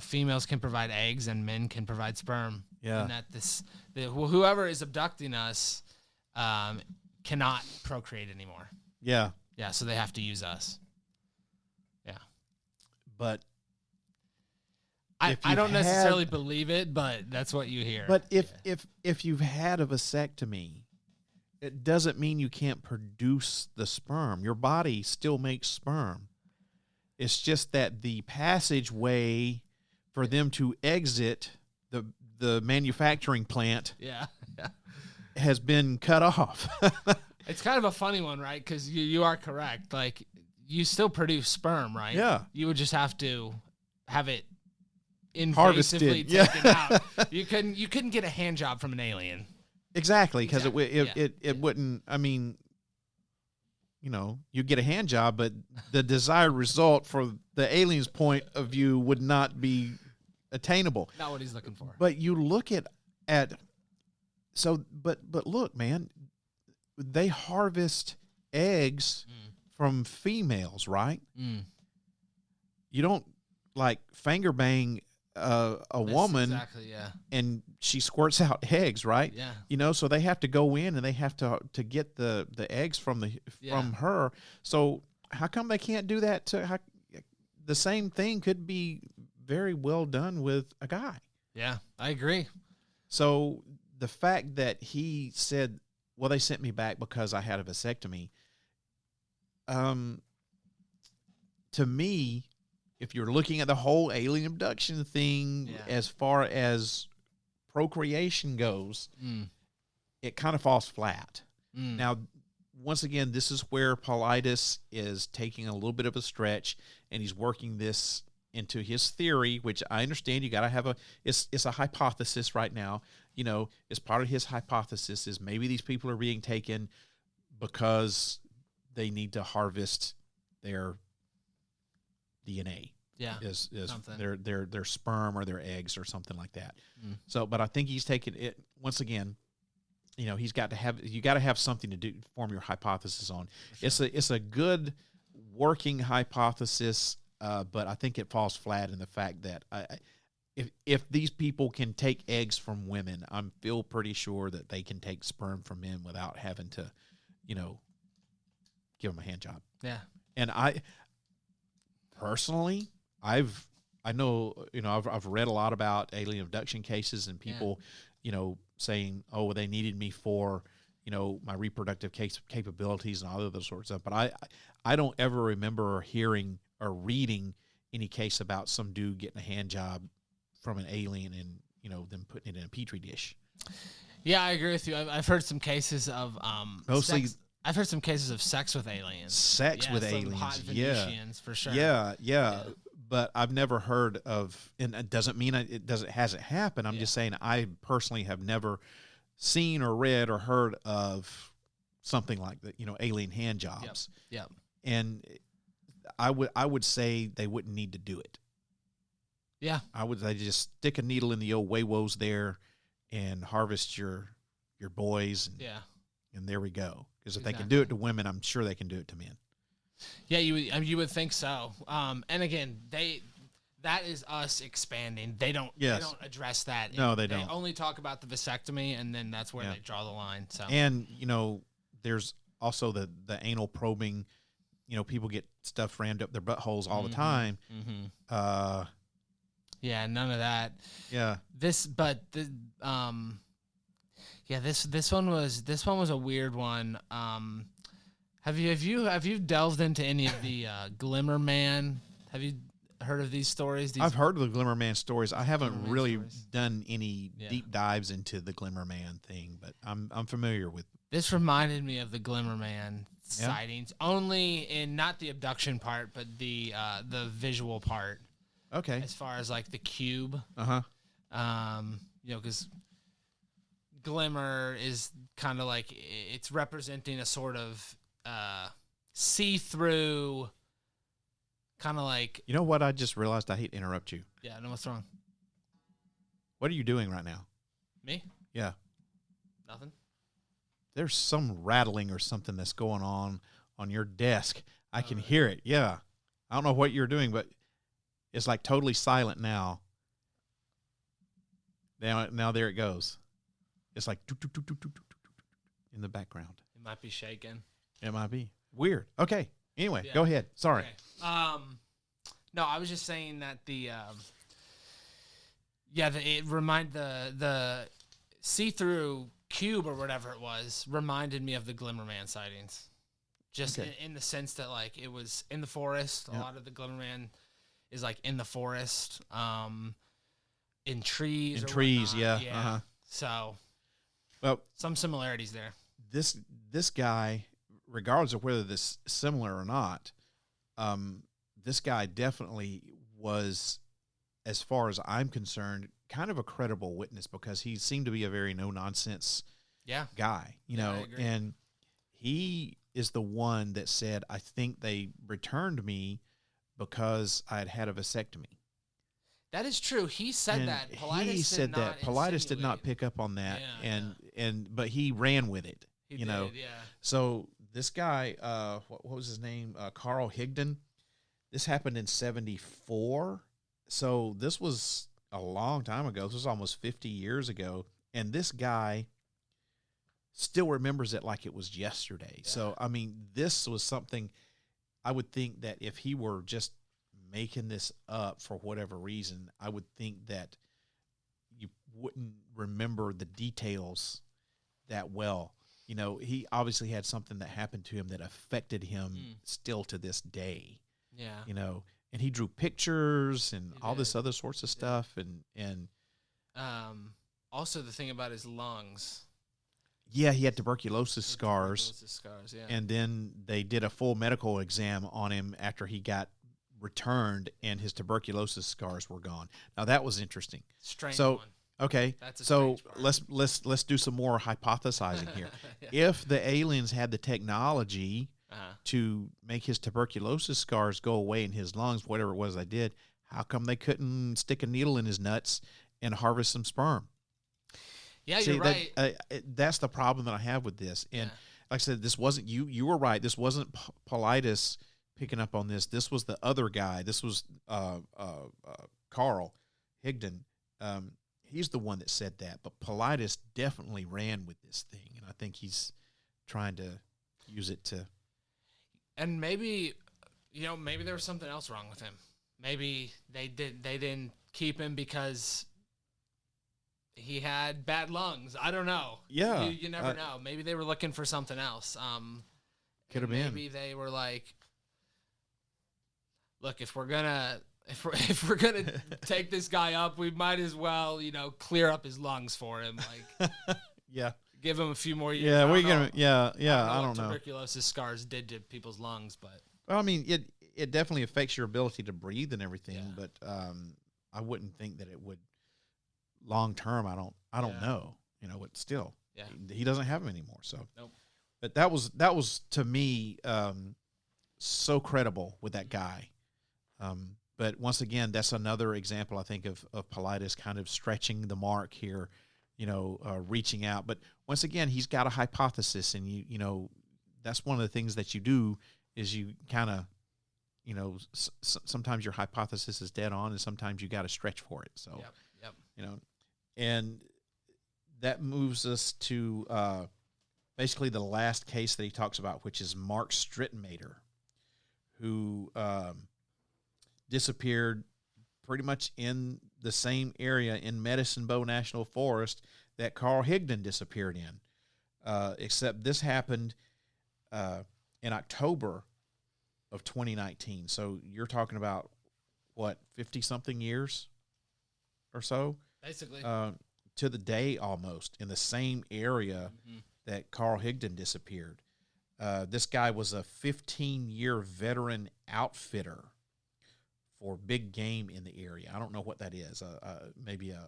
females can provide eggs and men can provide sperm. Yeah. And that whoever is abducting us cannot procreate anymore. Yeah. Yeah, so they have to use us. Yeah. But I don't necessarily believe it, but that's what you hear. But if you've had a vasectomy, it doesn't mean you can't produce the sperm. Your body still makes sperm. It's just that the passageway for them to exit the manufacturing plant has been cut off. It's kind of a funny one, right? Because you are correct. Like, you still produce sperm, right? Yeah. You would just have to have it harvested, taken out. You couldn't get a hand job from an alien. Exactly, because it wouldn't. I mean, you get a hand job, but the desired result for the alien's point of view would not be attainable. Not what he's looking for. But you look at but look, man, they harvest eggs from females, right? You don't like finger bang a woman, exactly, yeah, and she squirts out eggs, right? Yeah. So they have to go in and they have to get the eggs from her. So how come they can't do that the same thing could be very well done with a guy? Yeah, I agree. So the fact that he said, "Well, they sent me back because I had a vasectomy," to me, if you're looking at the whole alien abduction thing as far as procreation goes, it kind of falls flat. Now, once again, this is where Paulides is taking a little bit of a stretch, and he's working this into his theory, which I understand you got to have it's a hypothesis right now. As part of his hypothesis is maybe these people are being taken because they need to harvest their DNA. Yeah. Is their sperm or their eggs or something like that. So, but I think he's taken it once again. You got to have something to form your hypothesis on. Sure. It's a good working hypothesis, but I think it falls flat in the fact that if these people can take eggs from women, I feel pretty sure that they can take sperm from men without having to, give them a hand job. Yeah. And I personally, I've read a lot about alien abduction cases and people, saying, "Oh, well, they needed me for, my reproductive capabilities and all of those sorts of stuff." But I don't ever remember hearing or reading any case about some dude getting a hand job from an alien and, them putting it in a petri dish. Yeah, I agree with you. I've heard some cases of mostly I've heard some cases of sex with aliens. Sex with some aliens, hot Venusians, for sure. Yeah. But I've never heard of, and it doesn't mean hasn't happened. I'm just saying I personally have never seen or read or heard of something like that, alien hand jobs. Yep. And I would say they wouldn't need to do it. Yeah. They just stick a needle in the old Waywos there and harvest your boys. And there we go. Because if they can do it to women, I'm sure they can do it to men. Yeah, you would think so. And again, that is us expanding. They don't address that. No, they don't. They only talk about the vasectomy, and then that's where they draw the line. So and there's also the anal probing. People get stuff rammed up their buttholes all the time. Mm-hmm. Yeah, none of that. Yeah. This one was a weird one. Have you delved into any of the Glimmer Man? Have you heard of these stories? I've heard of the Glimmer Man stories. I haven't really done any Yeah. deep dives into the Glimmer Man thing, but I'm familiar with. This reminded me of the Glimmer Man sightings, only in not the abduction part, but the visual part. Okay. As far as like the cube. Because Glimmer is kind of like it's representing a sort of see-through, kind of like. You know what? I just realized. I hate to interrupt you. Yeah. No, what's wrong? What are you doing right now? Me? Yeah. Nothing. There's some rattling or something that's going on your desk. I can hear it. Yeah. I don't know what you're doing, but it's like totally silent now. Now there it goes. It's like in the background. It might be shaking. It might be. Weird. Okay. Anyway, go ahead. Sorry. Okay. No, I was just saying that the see-through cube or whatever it was reminded me of the Glimmer Man sightings. Just in the sense that like it was in the forest. A lot of the Glimmer Man is like in the forest, in trees. Yeah. So, well, some similarities there. This guy, regardless of whether this is similar or not, this guy definitely was, as far as I'm concerned, kind of a credible witness because he seemed to be a very no-nonsense guy, and he is the one that said, I think they returned me because I had a vasectomy. That is true. He said that. Paulides did not pick up on that, but he ran with it. He did. So this guy, what was his name? Carl Higdon. This happened in '74. So this was a long time ago. This was almost 50 years ago, and this guy still remembers it like it was yesterday. Yeah. So I mean, this was something I would think that if he were just making this up for whatever reason, I would think that you wouldn't remember the details that well. He obviously had something that happened to him that affected him still to this day. Yeah. And he drew pictures and all this other sorts of stuff. And also the thing about his lungs. Yeah, he had tuberculosis scars. Yeah. And then they did a full medical exam on him after he got returned, and his tuberculosis scars were gone. Now that was interesting. Strange one. Okay, so let's do some more hypothesizing here. If the aliens had the technology to make his tuberculosis scars go away in his lungs, whatever it was they did, how come they couldn't stick a needle in his nuts and harvest some sperm? Yeah, you're right. That's the problem that I have with this. And like I said, this wasn't you. You were right. This wasn't Paulides picking up on this. This was the other guy. This was Carl Higdon. He's the one that said that. But Paulides definitely ran with this thing, and I think he's trying to use it to. And maybe there was something else wrong with him. Maybe they didn't keep him because he had bad lungs. I don't know. Yeah. You never know. Maybe they were looking for something else. Could have been. Maybe they were like, look, if we're gonna take this guy up, we might as well, clear up his lungs for him. Like, yeah, give him a few more years. Yeah, we're gonna. Know, Yeah. I don't know. know. Tuberculosis scars did to people's lungs, but Well, I mean, it definitely affects your ability to breathe and everything. Yeah. But I wouldn't think that it would long term. I don't know. But still, he doesn't have them anymore. So nope. But that was to me so credible with that guy. But once again, that's another example, I think, of Paulides kind of stretching the mark here, reaching out. But once again, he's got a hypothesis, and that's one of the things that you do is you kind of, sometimes your hypothesis is dead on, and sometimes you got to stretch for it. So, yep. And that moves us to basically the last case that he talks about, which is Mark Strittenmater, who disappeared pretty much in the same area in Medicine Bow National Forest that Carl Higdon disappeared in, except this happened in October of 2019. So you're talking about, what, 50-something years or so? Basically. To the day almost, in the same area that Carl Higdon disappeared. This guy was a 15-year veteran outfitter for big game in the area. I don't know what that is. Maybe a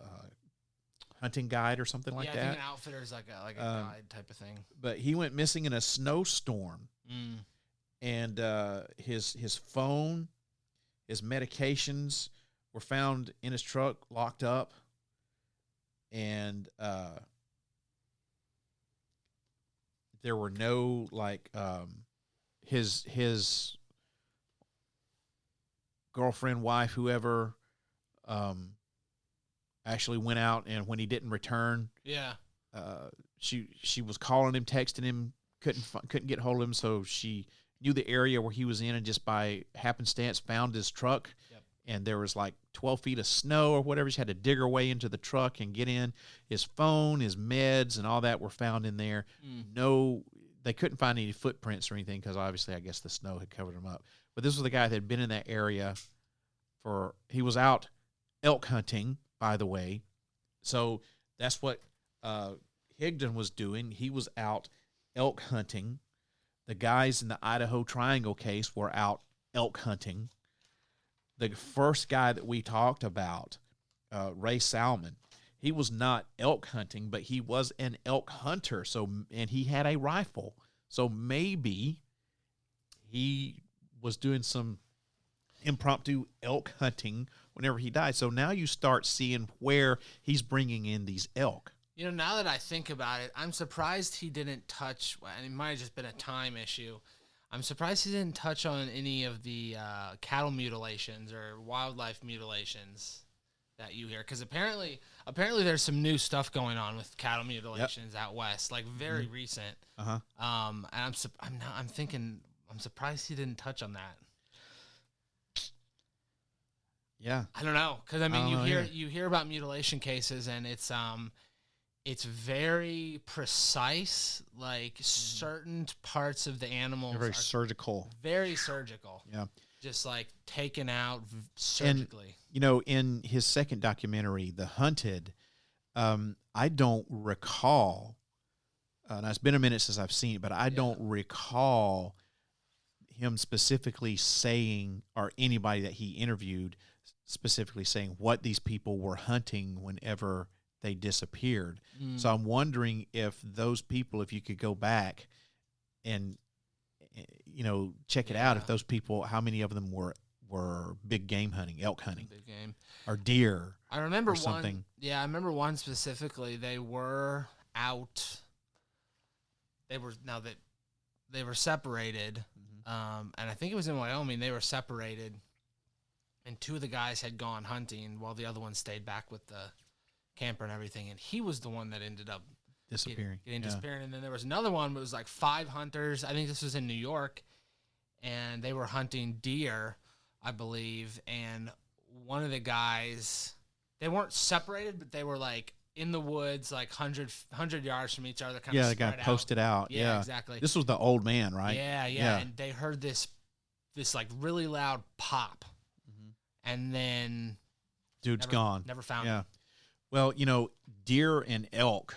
hunting guide or something like that. Yeah, I think an outfitter is like a guide type of thing. But he went missing in a snowstorm, and his phone, his medications were found in his truck, locked up, and there were no his girlfriend, wife, whoever, actually went out, and when he didn't return, she was calling him, texting him, couldn't get hold of him, so she knew the area where he was in, and just by happenstance found his truck. And there was like 12 feet of snow or whatever. She had to dig her way into the truck and get in. His phone, his meds, and all that were found in there. No, they couldn't find any footprints or anything because obviously I guess the snow had covered him up. But this was the guy that had been in that area he was out elk hunting, by the way. So that's what Higdon was doing. He was out elk hunting. The guys in the Idaho Triangle case were out elk hunting. The first guy that we talked about, Ray Salmon, he was not elk hunting, but he was an elk hunter. And he had a rifle. So maybe he was doing some impromptu elk hunting whenever he died. So now you start seeing where he's bringing in these elk. Now that I think about it, I'm surprised he didn't touch, and it might have just been a time issue. I'm surprised he didn't touch on any of the cattle mutilations or wildlife mutilations that you hear, because apparently there's some new stuff going on with cattle mutilations out west, like very recent. And I'm surprised he didn't touch on that. Yeah, I don't know, because you hear about mutilation cases, and it's very precise, like certain parts of the animals they're very surgical. Very surgical. Yeah. Just like taken out surgically. And, in his second documentary, The Hunted, I don't recall, now it's been a minute since I've seen it, but I don't recall him specifically saying, or anybody that he interviewed specifically saying what these people were hunting whenever they disappeared. So I'm wondering if those people, if you could go back and check it out, if those people, how many of them were big game hunting, elk hunting, big game, or deer. I remember something. One. Yeah, I remember one specifically. They were out. They were separated, and I think it was in Wyoming. They were separated, and two of the guys had gone hunting while the other one stayed back with the camper and everything, and he was the one that ended up disappearing. Disappearing. And then there was another one, but it was like 5 hunters. I think this was in New York, and they were hunting deer, I believe. And one of the guys, they weren't separated, but they were like in the woods, like 100 yards from each other. The guy posted out. Yeah, exactly. This was the old man, right? Yeah. And they heard this like really loud pop, and then dude's gone. Never found him. Well, deer and elk,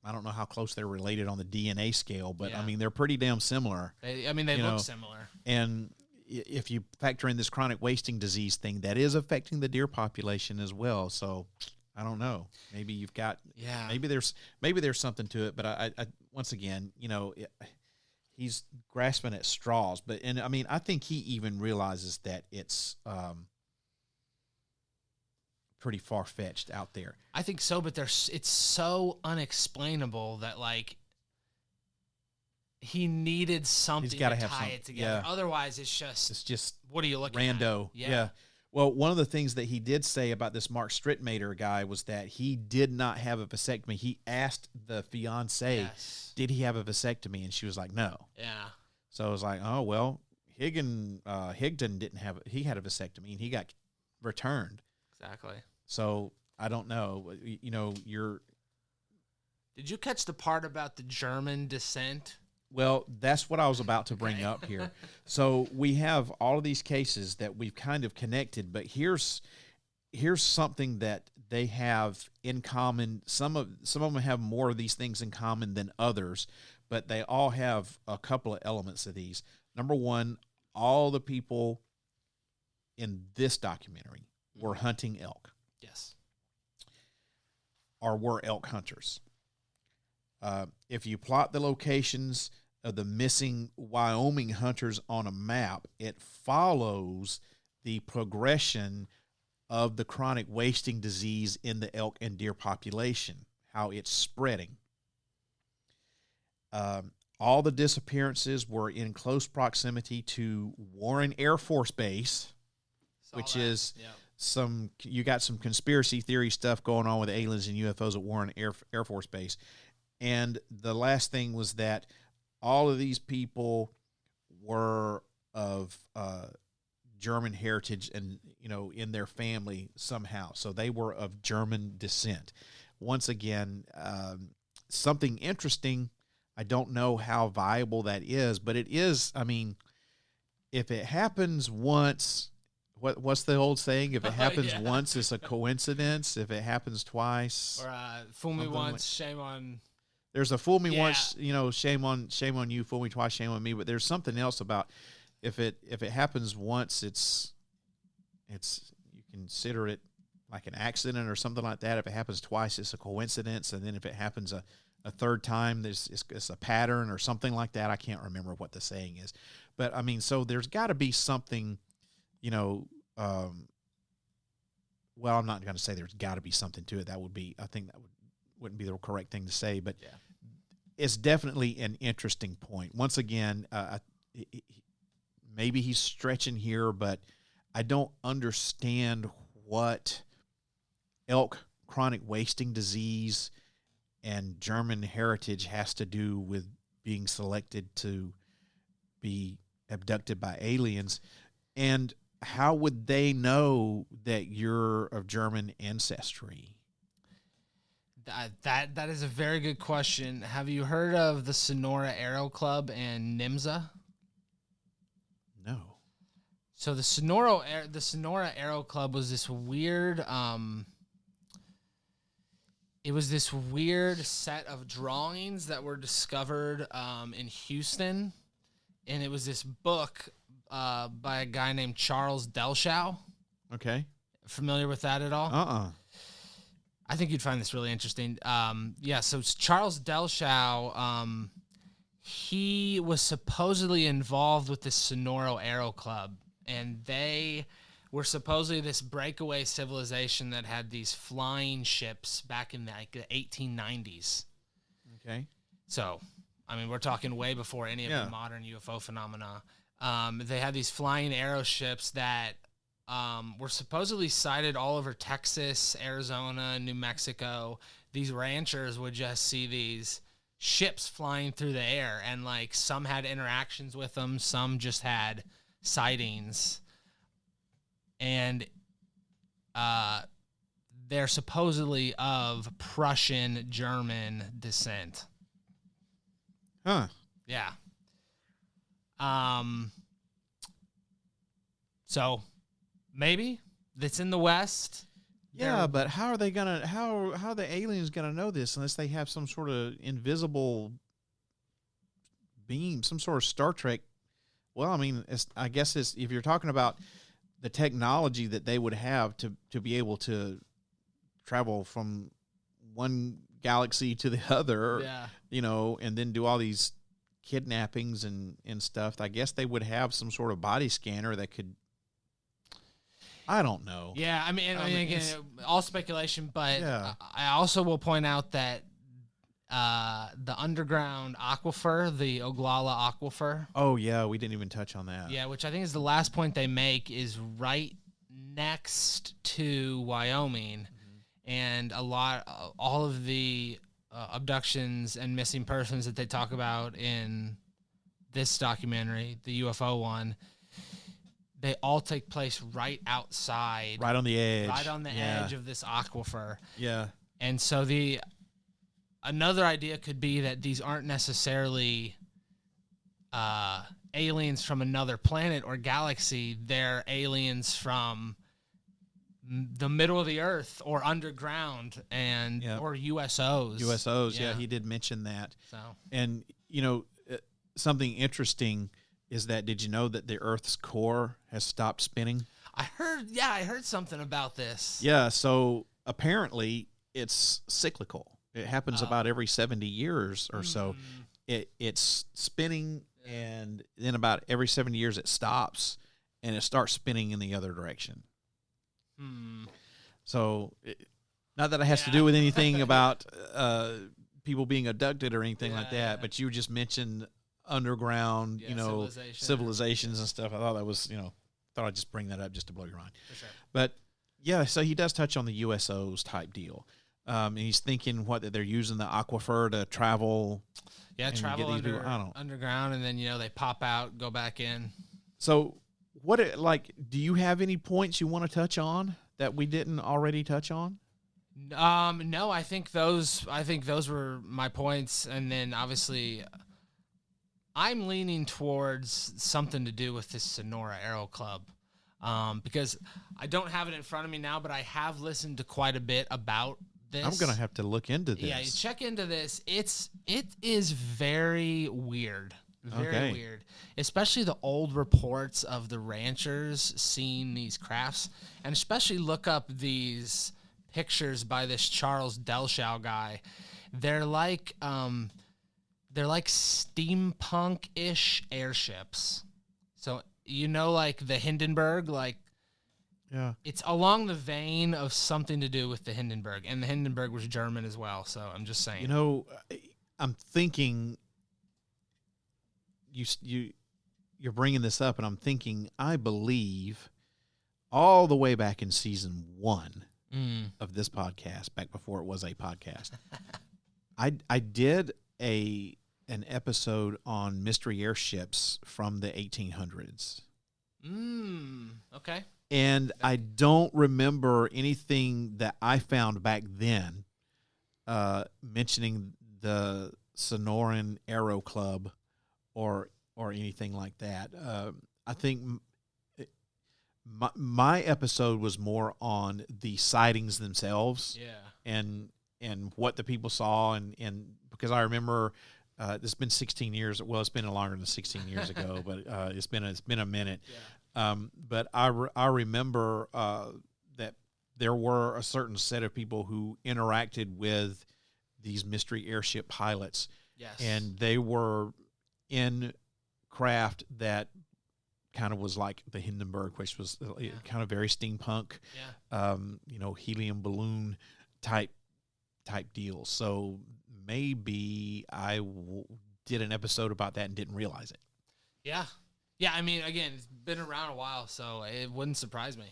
I don't know how close they're related on the DNA scale, but Yeah. I mean, they're pretty damn similar. They look similar. And if you factor in this chronic wasting disease thing, that is affecting the deer population as well. So I don't know. Maybe you've got, maybe there's something to it. But I once again, he's grasping at straws. And I mean, I think he even realizes that it's pretty far-fetched out there. I think so, but it's so unexplainable that like he needed something to tie it together. Yeah. Otherwise, it's just what are you looking at? Rando. Yeah. Well, one of the things that he did say about this Mark Strittmatter guy was that he did not have a vasectomy. He asked the fiance, did he have a vasectomy? And she was like, no. Yeah. So I was like, oh, well, Higdon didn't have it. He had a vasectomy and he got returned. Exactly. So I don't know. Did you catch the part about the German descent? Well, that's what I was about to bring up here. So we have all of these cases that we've kind of connected, but here's something that they have in common. Some of them have more of these things in common than others, but they all have a couple of elements of these. Number one, all the people in this documentary were hunting elk. Yes. Or were elk hunters. If you plot the locations of the missing Wyoming hunters on a map, it follows the progression of the chronic wasting disease in the elk and deer population, how it's spreading. All the disappearances were in close proximity to Warren Air Force Base, is you got some conspiracy theory stuff going on with aliens and UFOs at Warren Air Force Base. And the last thing was that all of these people were of German heritage and, in their family somehow. So they were of German descent. Once again, something interesting. I don't know how viable that is, but it is. I mean, if it happens once, what's the old saying? If it happens once, it's a coincidence. If it happens twice, or fool me once, shame on. There's a fool me once, shame on you, fool me twice, shame on me. But there's something else about if it happens once, it's you consider it like an accident or something like that. If it happens twice, it's a coincidence, and then if it happens a third time, it's a pattern or something like that. I can't remember what the saying is, but I mean, so there's got to be something, well, I'm not going to say there's got to be something to it. I think that wouldn't be the correct thing to say, but it's definitely an interesting point. Once again, maybe he's stretching here, but I don't understand what elk chronic wasting disease and German heritage has to do with being selected to be abducted by aliens. And how would they know that you're of German ancestry? That is a very good question. Have you heard of the Sonora Aero Club and NIMSA? No. So the Sonora Aero Club was this weird it was this weird set of drawings that were discovered in Houston, and it was this book by a guy named Charles Delshow. Okay. Familiar with that at all? I think you'd find this really interesting. So Charles Delshow, he was supposedly involved with the Sonora Aero Club, and they were supposedly this breakaway civilization that had these flying ships back in the 1890s. Okay. So, I mean, we're talking way before any of the modern UFO phenomena. They had these flying aeroships that were supposedly sighted all over Texas, Arizona, New Mexico. These ranchers would just see these ships flying through the air, and like some had interactions with them, some just had sightings. And they're supposedly of Prussian German descent. Huh. Yeah. So maybe that's in the West. Yeah, but how are they gonna how are the aliens gonna know this unless they have some sort of invisible beam, some sort of Star Trek? Well, I mean, I guess if you're talking about the technology that they would have to be able to travel from one galaxy to the other, and then do all these kidnappings and stuff, I guess they would have some sort of body scanner that could. I don't know. Yeah, I mean again, all speculation, but Yeah. I also will point out that the underground aquifer, the Oglala Aquifer. Oh, yeah, we didn't even touch on that. Yeah, which I think is the last point they make, is right next to Wyoming. And all of the abductions and missing persons that they talk about in this documentary, the UFO one, they all take place right outside. Right on the edge. Right on the edge of this aquifer. Yeah. And so another idea could be that these aren't necessarily aliens from another planet or galaxy. They're aliens from the middle of the earth or underground or USOs. USOs, yeah, he did mention that. So, and something interesting is that, did you know that the Earth's core has stopped spinning? I heard something about this. Yeah, so apparently it's cyclical. It happens about every 70 years or so. It's spinning, and then about every 70 years it stops, and it starts spinning in the other direction. So, not that it has to do with anything about people being abducted or anything like that, but you just mentioned underground, civilizations and stuff. I thought that was, thought I'd just bring that up just to blow your mind. For sure. But yeah, so he does touch on the USOs type deal. And he's thinking that they're using the aquifer to travel. Yeah, travel underground, and then they pop out, go back in. So, do you have any points you want to touch on that we didn't already touch on? No, I think those were my points, and then obviously I'm leaning towards something to do with this Sonora Aero Club, because I don't have it in front of me now, but I have listened to quite a bit about this. I'm gonna have to look into this. Yeah, you check into this. It is very weird. Very weird. Especially the old reports of the ranchers seeing these crafts, and especially look up these pictures by this Charles Delshow guy. They're like steampunk-ish airships. So like the Hindenburg, it's along the vein of something to do with the Hindenburg, and the Hindenburg was German as well. So I'm just saying. I'm thinking you're bringing this up, and I'm thinking, I believe all the way back in season 1 of this podcast, back before it was a podcast, I did an episode on mystery airships from the 1800s. Okay. And I don't remember anything that I found back then mentioning the Sonoran Aero Club or anything like that. I think my episode was more on the sightings themselves. Yeah. And what the people saw, and because I remember it's been 16 years. Well, it's been longer than 16 years ago, but it's been a minute. Yeah. But I remember that there were a certain set of people who interacted with these mystery airship pilots. Yes. And they were in craft that kind of was like the Hindenburg, which was kind of very steampunk, helium balloon type deal. So maybe I did an episode about that and didn't realize it. Yeah. Yeah, I mean, again, it's been around a while, so it wouldn't surprise me.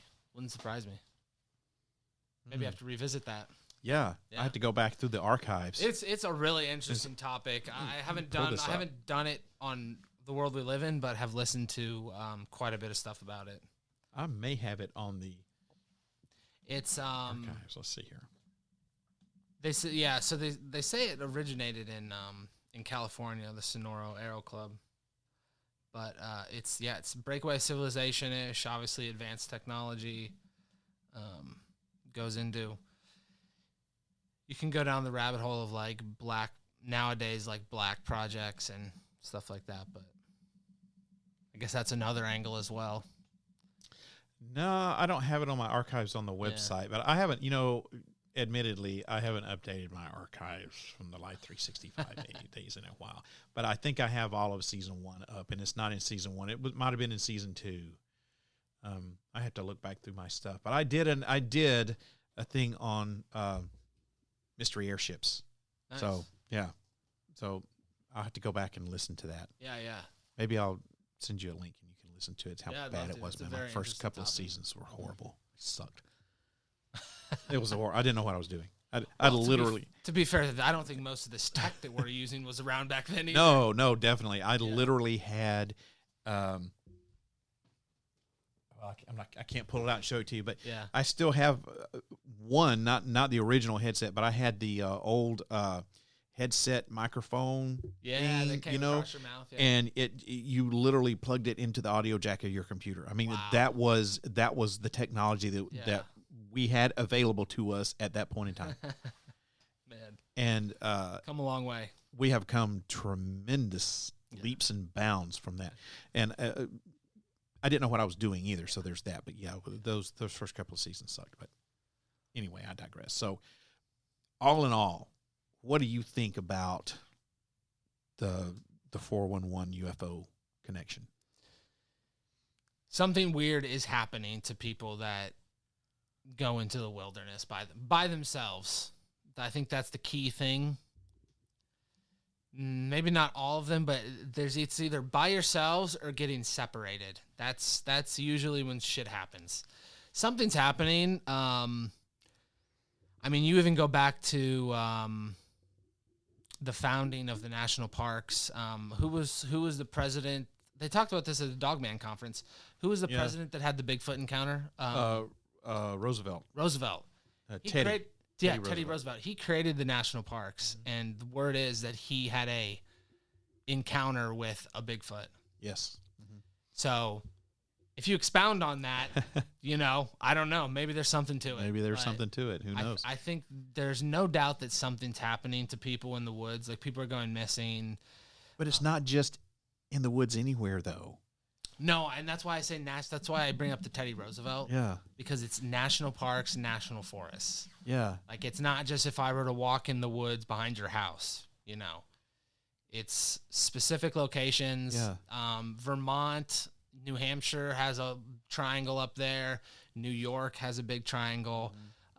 Maybe I have to revisit that. Yeah, I have to go back through the archives. It's a really interesting topic. I haven't done it on The World We Live In, but have listened to quite a bit of stuff about it. I may have it on the archives. Let's see here. They say so they say it originated in California, the Sonora Aero Club. But it's breakaway civilization-ish, obviously advanced technology, goes into. You can go down the rabbit hole of like black projects and stuff like that, but I guess that's another angle as well. No, I don't have it on my archives on the website, but I haven't, admittedly, I haven't updated my archives from the Live 365 days in a while. But I think I have all of season 1 up, and it's not in season 1. It might have been in season 2. I have to look back through my stuff, but I did a thing on mystery airships. Nice. So I'll have to go back and listen to that. Yeah. Maybe I'll send you a link and you can listen to it. How bad it was, man. My first couple of seasons were horrible. It sucked. It was horrible. I didn't know what I was doing. I literally. To be fair, I don't think most of this tech that we're using was around back then either. No, definitely. I literally had. I can't pull it out and show it to you, but I still have one, not the original headset, but I had the old headset microphone thing, that came across your mouth, and you literally plugged it into the audio jack of your computer. I mean, that was the technology that we had available to us at that point in time. Man, and come a long way. We have come tremendous leaps and bounds from that, and I didn't know what I was doing either, so there's that. But those first couple of seasons sucked. But anyway, I digress. So, all in all, what do you think about the 411 UFO connection? Something weird is happening to people that go into the wilderness by themselves. I think that's the key thing. Maybe not all of them, but it's either by yourselves or getting separated. That's usually when shit happens. Something's happening. I mean, you even go back to the founding of the national parks. Who was the president? They talked about this at the Dogman conference. Who was the president that had the Bigfoot encounter? Roosevelt. Teddy Roosevelt. He created the national parks, and the word is that he had a encounter with a Bigfoot. Yes. So, if you expound on that, I don't know. Maybe there's something to it. Maybe there's something to it. Who knows? I think there's no doubt that something's happening to people in the woods. Like, people are going missing. But it's not just in the woods anywhere, though. No, and that's why I say that's why I bring up the Teddy Roosevelt. Yeah. Because it's national parks, national forests. Yeah. Like, it's not just if I were to walk in the woods behind your house, It's specific locations. Yeah. Vermont, New Hampshire has a triangle up there. New York has a big triangle.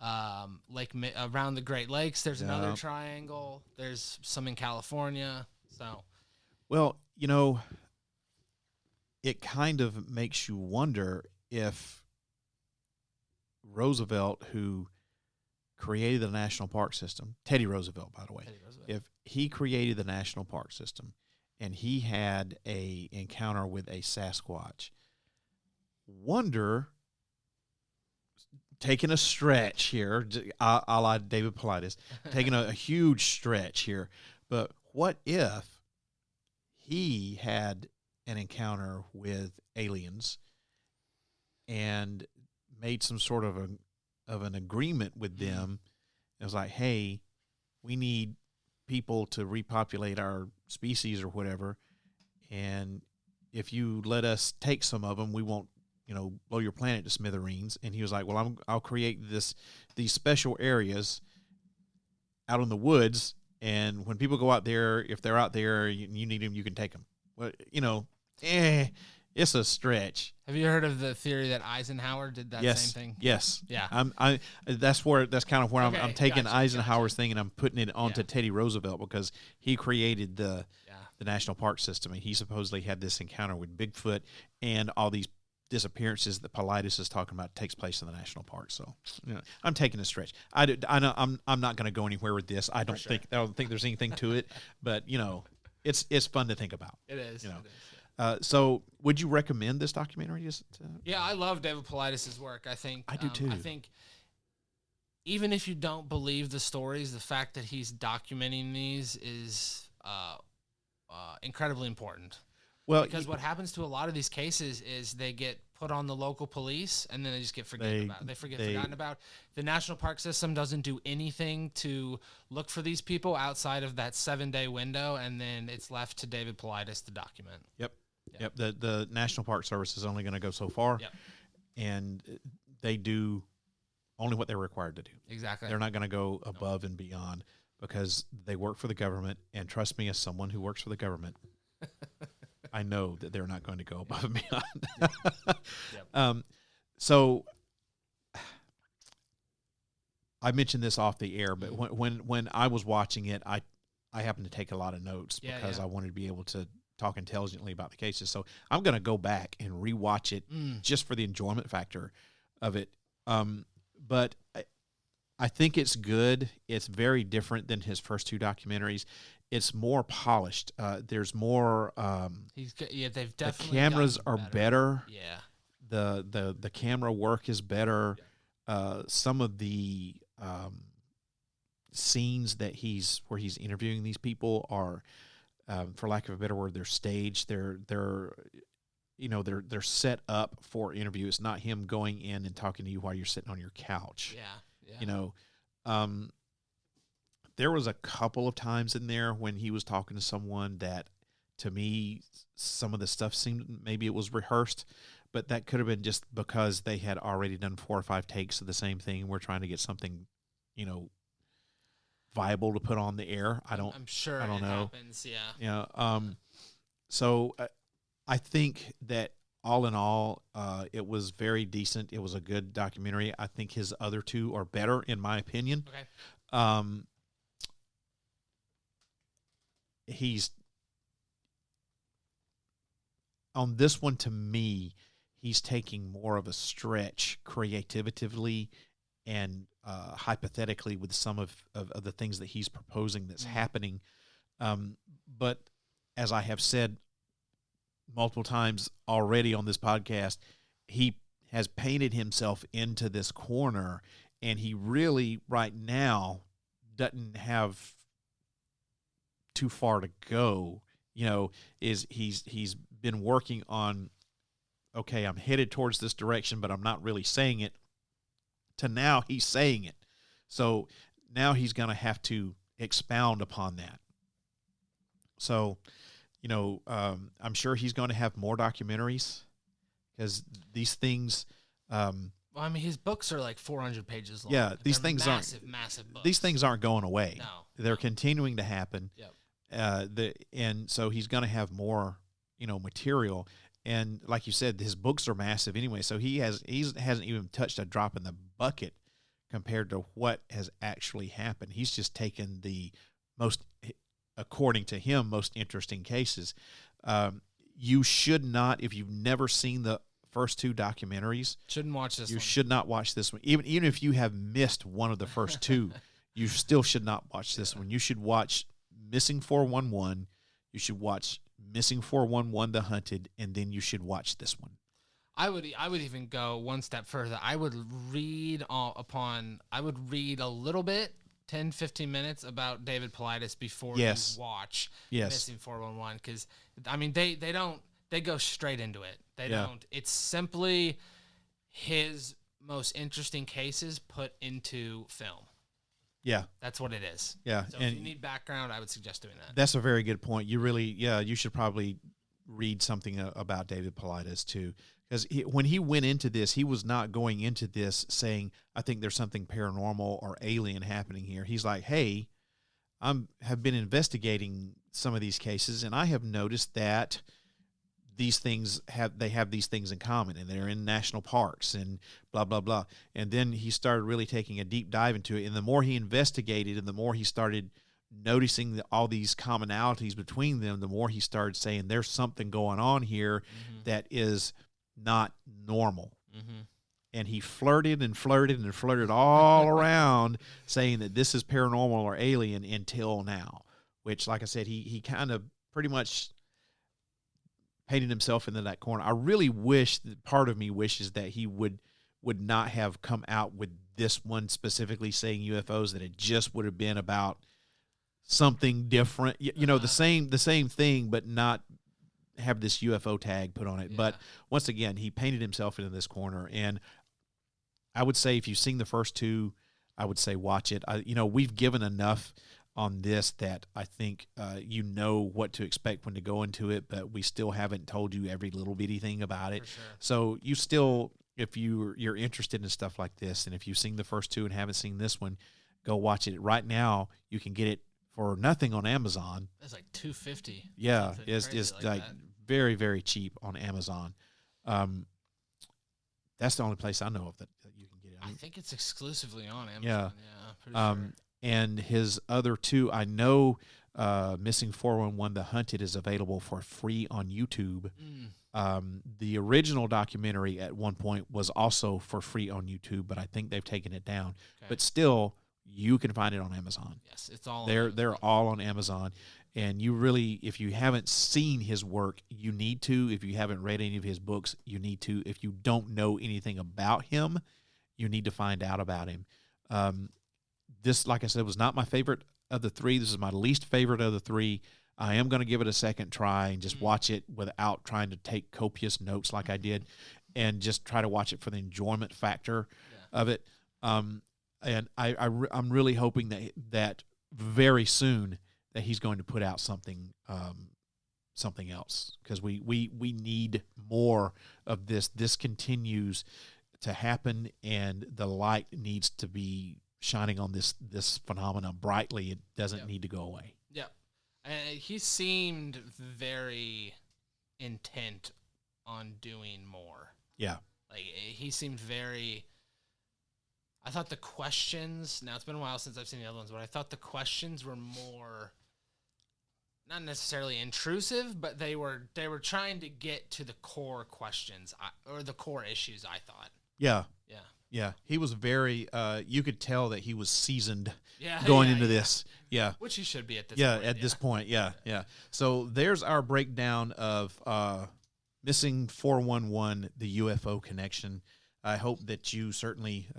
Around the Great Lakes, there's another triangle. There's some in California. So, well, it kind of makes you wonder if Roosevelt, who created the national park system, Teddy Roosevelt, by the way, if he created the national park system and he had a encounter with a Sasquatch, taking a stretch here, a la David Paulides, taking a huge stretch here, but what if he had an encounter with aliens and made some sort of an agreement with them? It was like, hey, we need people to repopulate our species or whatever, and if you let us take some of them, we won't, blow your planet to smithereens. And he was like, well, I'll create these special areas out in the woods, and when people go out there, if they're out there, you need them, you can take them. Well, it's a stretch. Have you heard of the theory that Eisenhower did that same thing? Yes. Yeah. That's kind of where I'm taking Eisenhower's thing and I'm putting it onto Teddy Roosevelt, because he created the national park system, and he supposedly had this encounter with Bigfoot, and all these disappearances that Paulides is talking about takes place in the national park. So, I'm taking a stretch. I know I'm not going to go anywhere with this. I don't think there's anything to it, but it's fun to think about. It is. So, would you recommend this documentary? Yeah, I love David Paulides' work. I think I do too. I think even if you don't believe the stories, the fact that he's documenting these is incredibly important. Well, because what happens to a lot of these cases is they get put on the local police and then they just get forgotten about. Forgotten about. The national park system doesn't do anything to look for these people outside of that 7-day window, and then it's left to David Paulides to document. Yep. The National Park Service is only going to go so far, and they do only what they're required to do. Exactly. They're not going to go above and beyond because they work for the government, and trust me, as someone who works for the government, I know that they're not going to go above and beyond. So I mentioned this off the air, but when I was watching it, I happened to take a lot of notes because I wanted to be able to talk intelligently about the cases. So I'm going to go back and rewatch it just for the enjoyment factor of it. But I think it's good. It's very different than his first two documentaries. It's more polished. There's more. They've definitely. The cameras are better. Yeah. The camera work is better. Some of the scenes that where he's interviewing these people are, for lack of a better word, they're staged. They're set up for interview. It's not him going in and talking to you while you're sitting on your couch. Yeah. There was a couple of times in there when he was talking to someone that, to me, some of the stuff seemed maybe it was rehearsed, but that could have been just because they had already done 4 or 5 takes of the same thing. We're trying to get something, viable to put on the air. I'm sure I don't know. Happens, yeah. Yeah. So I think that all in all, it was very decent. It was a good documentary. I think his other two are better, in my opinion. Okay. He's on this one, to me, he's taking more of a stretch creatively and hypothetically with some of the things that he's proposing that's happening. But as I have said multiple times already on this podcast, he has painted himself into this corner, and he really right now doesn't have too far to go. He's been working on, okay, I'm headed towards this direction, but I'm not really saying it, to now he's saying it. So now he's going to have to expound upon that. So, I'm sure he's going to have more documentaries because these things. His books are like 400 pages long. Yeah, these things massive books. These things aren't going away. No, they're continuing to happen. Yep. And so he's going to have more, material. And like you said, his books are massive anyway. So he hasn't even touched a drop in the bucket compared to what has actually happened. He's just taken the most, according to him, most interesting cases. You should not, if you've never seen the first two documentaries, shouldn't watch this. You should not watch this one. Even if you have missed one of the first two, you still should not watch this one. You should watch Missing 411. You should watch Missing 411 The Hunted, and then you should watch this one. I would even go one step further. I would read a little bit, 10, 15 minutes about David Paulides before you watch Missing 411, because they go straight into it. They don't. It's simply his most interesting cases put into film. Yeah. That's what it is. Yeah. So if you need background, I would suggest doing that. That's a very good point. You should probably read something about David Paulides too. Because when he went into this, he was not going into this saying, I think there's something paranormal or alien happening here. He's like, hey, I have been investigating some of these cases, and I have noticed that these things have these things in common, and they're in national parks and blah, blah, blah. And then he started really taking a deep dive into it. And the more he investigated and the more he started noticing all these commonalities between them, the more he started saying there's something going on here that is not normal. And he flirted all around saying that this is paranormal or alien until now, which, like I said, he kind of pretty much painted himself into that corner. I really wish, part of me wishes that he would not have come out with this one specifically saying UFOs, that it just would have been about something different, the same thing, but not have this UFO tag put on it. Yeah. But once again, he painted himself into this corner. And I would say if you've seen the first two, I would say watch it. We've given enough on this that I think you know what to expect when to go into it, but we still haven't told you every little bitty thing about it. For sure. So you still, if you're interested in stuff like this, and if you've seen the first two and haven't seen this one, go watch it. Right now, you can get it for nothing on Amazon. That's like $250. Yeah, it's like that. very, very cheap on Amazon. That's the only place I know of that you can get it. I think it's exclusively on Amazon. Yeah. Pretty sure. And his other two, I know Missing 411, The Hunted, is available for free on YouTube. The original documentary at one point was also for free on YouTube, but I think they've taken it down. Okay. But still, you can find it on Amazon. Yes, it's all. They're all on Amazon. And you really, if you haven't seen his work, you need to. If you haven't read any of his books, you need to. If you don't know anything about him, you need to find out about him. This, like I said, was not my favorite of the three. This is my least favorite of the three. I am going to give it a second try and just watch it without trying to take copious notes like I did, and just try to watch it for the enjoyment factor of it. And I'm really hoping that very soon that he's going to put out something else, because we need more of this. This continues to happen, and the light needs to be shining on this phenomenon brightly. It doesn't need to go away. Yep. He seemed very intent on doing more. Yeah. Like, he seemed very... I thought the questions... Now, it's been a while since I've seen the other ones, but I thought the questions were more... Not necessarily intrusive, but they were trying to get to the core questions, or the core issues, I thought. Yeah. Yeah. Yeah, he was very. You could tell that he was seasoned going into this. Yeah, which he should be at this. Yeah, point. at this point. Yeah. So there's our breakdown of Missing 411, the UFO Connection. I hope that you certainly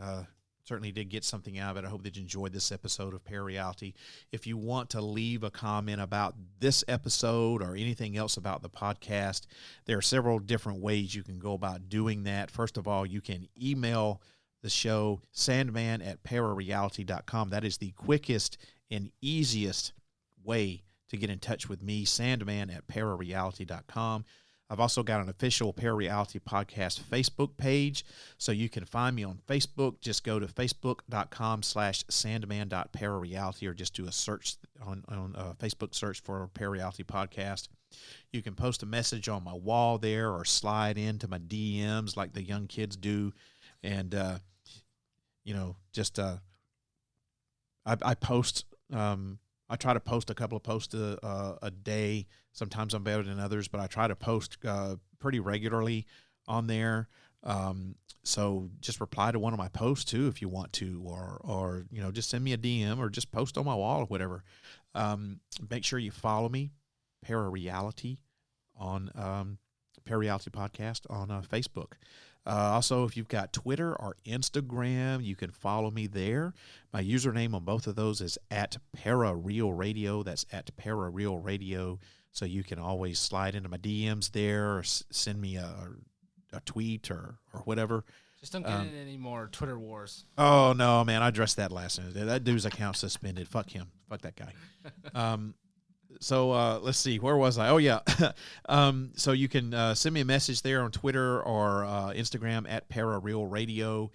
did get something out of it. I hope that you enjoyed this episode of ParaReality. If you want to leave a comment about this episode or anything else about the podcast, there are several different ways you can go about doing that. First of all, you can email the show, sandman@parareality.com. That is the quickest and easiest way to get in touch with me, sandman@parareality.com. I've also got an official ParaReality Podcast Facebook page, so you can find me on Facebook. Just go to facebook.com/sandman.parareality, or just do a search on Facebook search for ParaReality Podcast. You can post a message on my wall there, or slide into my DMs like the young kids do. And, I post, I try to post a couple of posts a day. Sometimes I'm better than others, but I try to post pretty regularly on there. So just reply to one of my posts too if you want to, or just send me a DM, or just post on my wall or whatever. Make sure you follow me, ParaReality, on ParaReality Podcast on Facebook. Also, if you've got Twitter or Instagram, you can follow me there. My username on both of those is @ParaRealRadio. That's @ParaRealRadio. So you can always slide into my DMs there, or send me a tweet or whatever. Just don't get in any more Twitter wars. Oh, no, man. I addressed that last night. That dude's account suspended. Fuck him. Fuck that guy. So let's see. Where was I? Oh, yeah. So you can send me a message there on Twitter or Instagram @ParaRealRadio.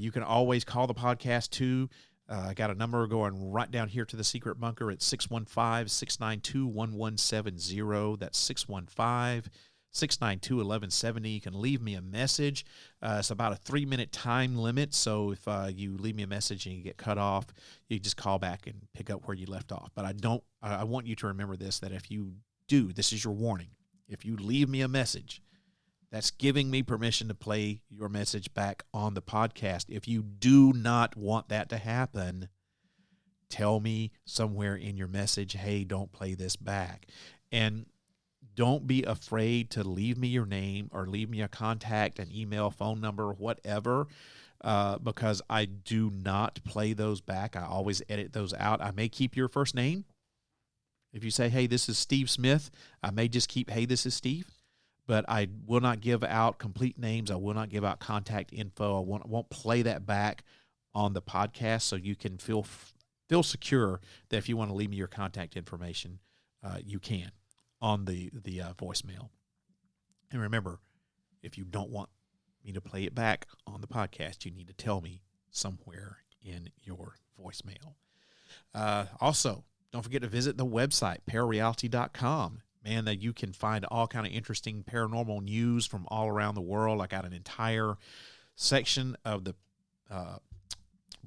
You can always call the podcast, too. I got a number going right down here to the secret bunker at 615-692-1170. That's 615-692-1170. You can leave me a message. It's about a 3-minute time limit, so if you leave me a message and you get cut off, you just call back and pick up where you left off. But I want you to remember this, that if you do, this is your warning. If you leave me a message, that's giving me permission to play your message back on the podcast. If you do not want that to happen, tell me somewhere in your message, hey, don't play this back. And don't be afraid to leave me your name, or leave me a contact, an email, phone number, whatever, because I do not play those back. I always edit those out. I may keep your first name, If you say, hey, this is Steve Smith, I may just keep, hey, this is Steve, but I will not give out complete names. I will not give out contact info. I won't play that back on the podcast, so you can feel secure that if you want to leave me your contact information, you can on the voicemail. And remember, if you don't want me to play it back on the podcast, you need to tell me somewhere in your voicemail. Also, don't forget to visit the website, ParaReality.com. Man, that you can find all kind of interesting paranormal news from all around the world. I got an entire section of the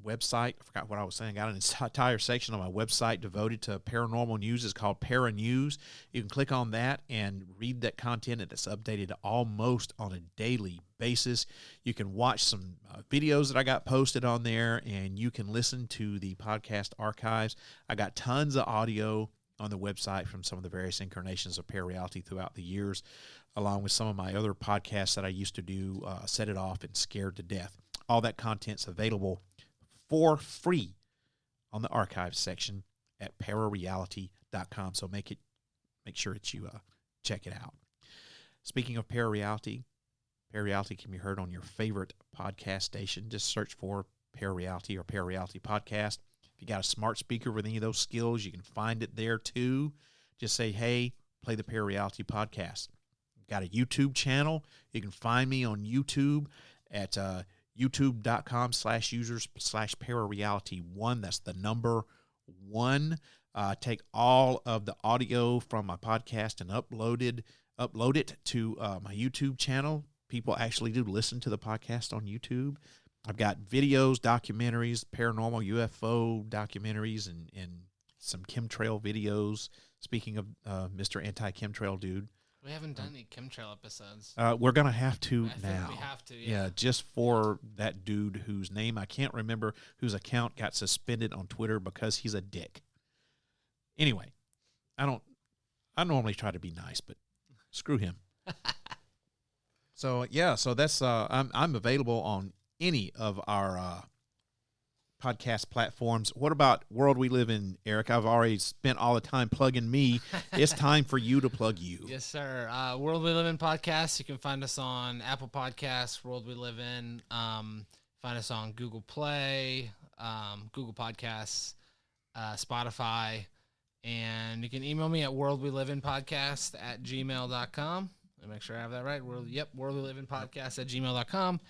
website. I forgot what I was saying. I got an entire section on my website devoted to paranormal news. It's called Para News. You can click on that and read that content, and it's updated almost on a daily basis. You can watch some videos that I got posted on there, and you can listen to the podcast archives. I got tons of audio on the website from some of the various incarnations of ParaReality throughout the years, along with some of my other podcasts that I used to do, Set It Off and Scared to Death. All that content's available for free on the archives section at ParaReality.com. So make sure that you check it out. Speaking of ParaReality, ParaReality can be heard on your favorite podcast station. Just search for ParaReality or ParaReality Podcast. If you got a smart speaker with any of those skills, you can find it there too. Just say, hey, play the ParaReality Podcast. Got a YouTube channel. You can find me on YouTube at youtube.com/users/ParaReality1. That's the number 1. Take all of the audio from my podcast and upload it to my YouTube channel. People actually do listen to the podcast on YouTube. I've got videos, documentaries, paranormal UFO documentaries, and some chemtrail videos. Speaking of Mr. Anti-Chemtrail Dude. We haven't done any chemtrail episodes. We're going to have to I now. think we have to, yeah. Just for that dude whose name I can't remember, whose account got suspended on Twitter because he's a dick. Anyway, I normally try to be nice, but screw him. So that's I'm available on any of our podcast platforms. What about World We Live In, Eric? I've already spent all the time plugging me. It's time for you to plug you. Yes, sir. World We Live In podcast. You can find us on Apple Podcasts, World We Live In. Find us on Google Play, Google Podcasts, Spotify, and you can email me at worldweliveinpodcast@gmail.com. Let me make sure I have that right. worldweliveinpodcast@gmail.com.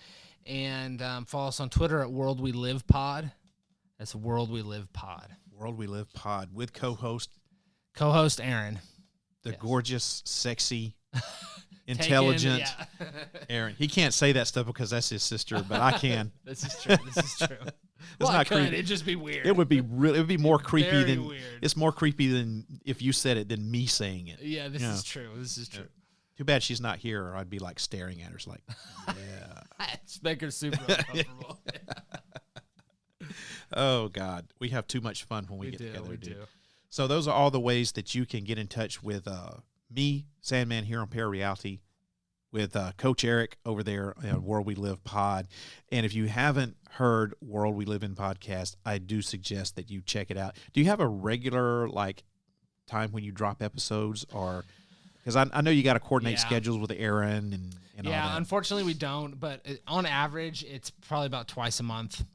And follow us on Twitter at World We Live Pod. That's World We Live Pod. World We Live Pod with co-host Aaron. The gorgeous, sexy, intelligent Aaron. He can't say that stuff because that's his sister, but I can. This is true. Well, not creepy. It'd just be weird. It would be more creepy Very than weird. It's more creepy than if you said it than me saying it. Yeah, this is true. Too bad she's not here, or I'd be like staring at her, like, yeah. Just make her super uncomfortable. Oh God, we have too much fun when we get together. We do. So those are all the ways that you can get in touch with me, Sandman, here on ParaReality, with Coach Eric over there at World We Live Pod. And if you haven't heard World We Live In podcast, I do suggest that you check it out. Do you have a regular time when you drop episodes, or because I know you got to coordinate schedules with Aaron and all that. Unfortunately we don't, but on average it's probably about twice a month.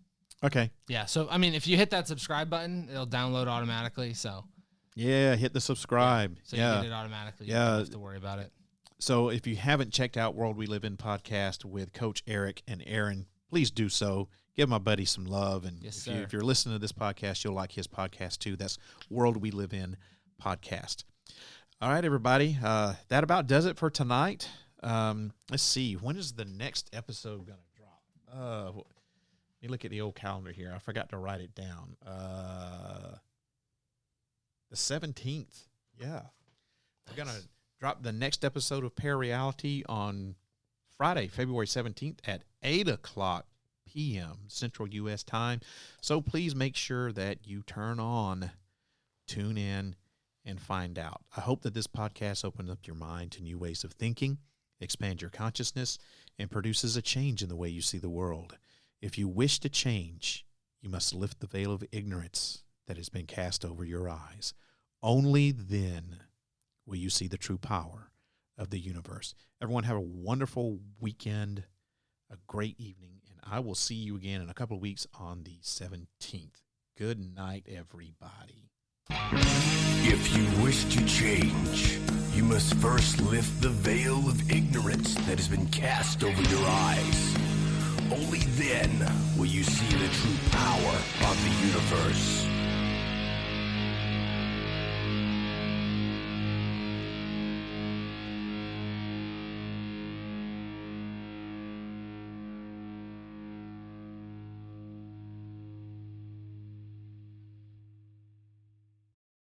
Okay. Yeah, so I mean, if you hit that subscribe button, it'll download automatically. So yeah, hit the subscribe. So you get it automatically. You don't have to worry about it. So if you haven't checked out World We Live In podcast with Coach Eric and Aaron, please do so. Give my buddy some love. And if you're listening to this podcast, you'll like his podcast too. That's World We Live In podcast. All right, everybody. That about does it for tonight. Let's see. When is the next episode going to drop? Let me look at the old calendar here. I forgot to write it down. The 17th. Yeah. We're going to drop the next episode of ParaReality on Friday, February 17th at 8 o'clock p.m. Central U.S. time. So please make sure that you tune in, and find out. I hope that this podcast opens up your mind to new ways of thinking, expands your consciousness, and produces a change in the way you see the world. If you wish to change, you must lift the veil of ignorance that has been cast over your eyes. Only then will you see the true power of the universe. Everyone have a wonderful weekend, a great evening, and I will see you again in a couple of weeks on the 17th. Good night, everybody. If you wish to change, you must first lift the veil of ignorance that has been cast over your eyes. Only then will you see the true power of the universe.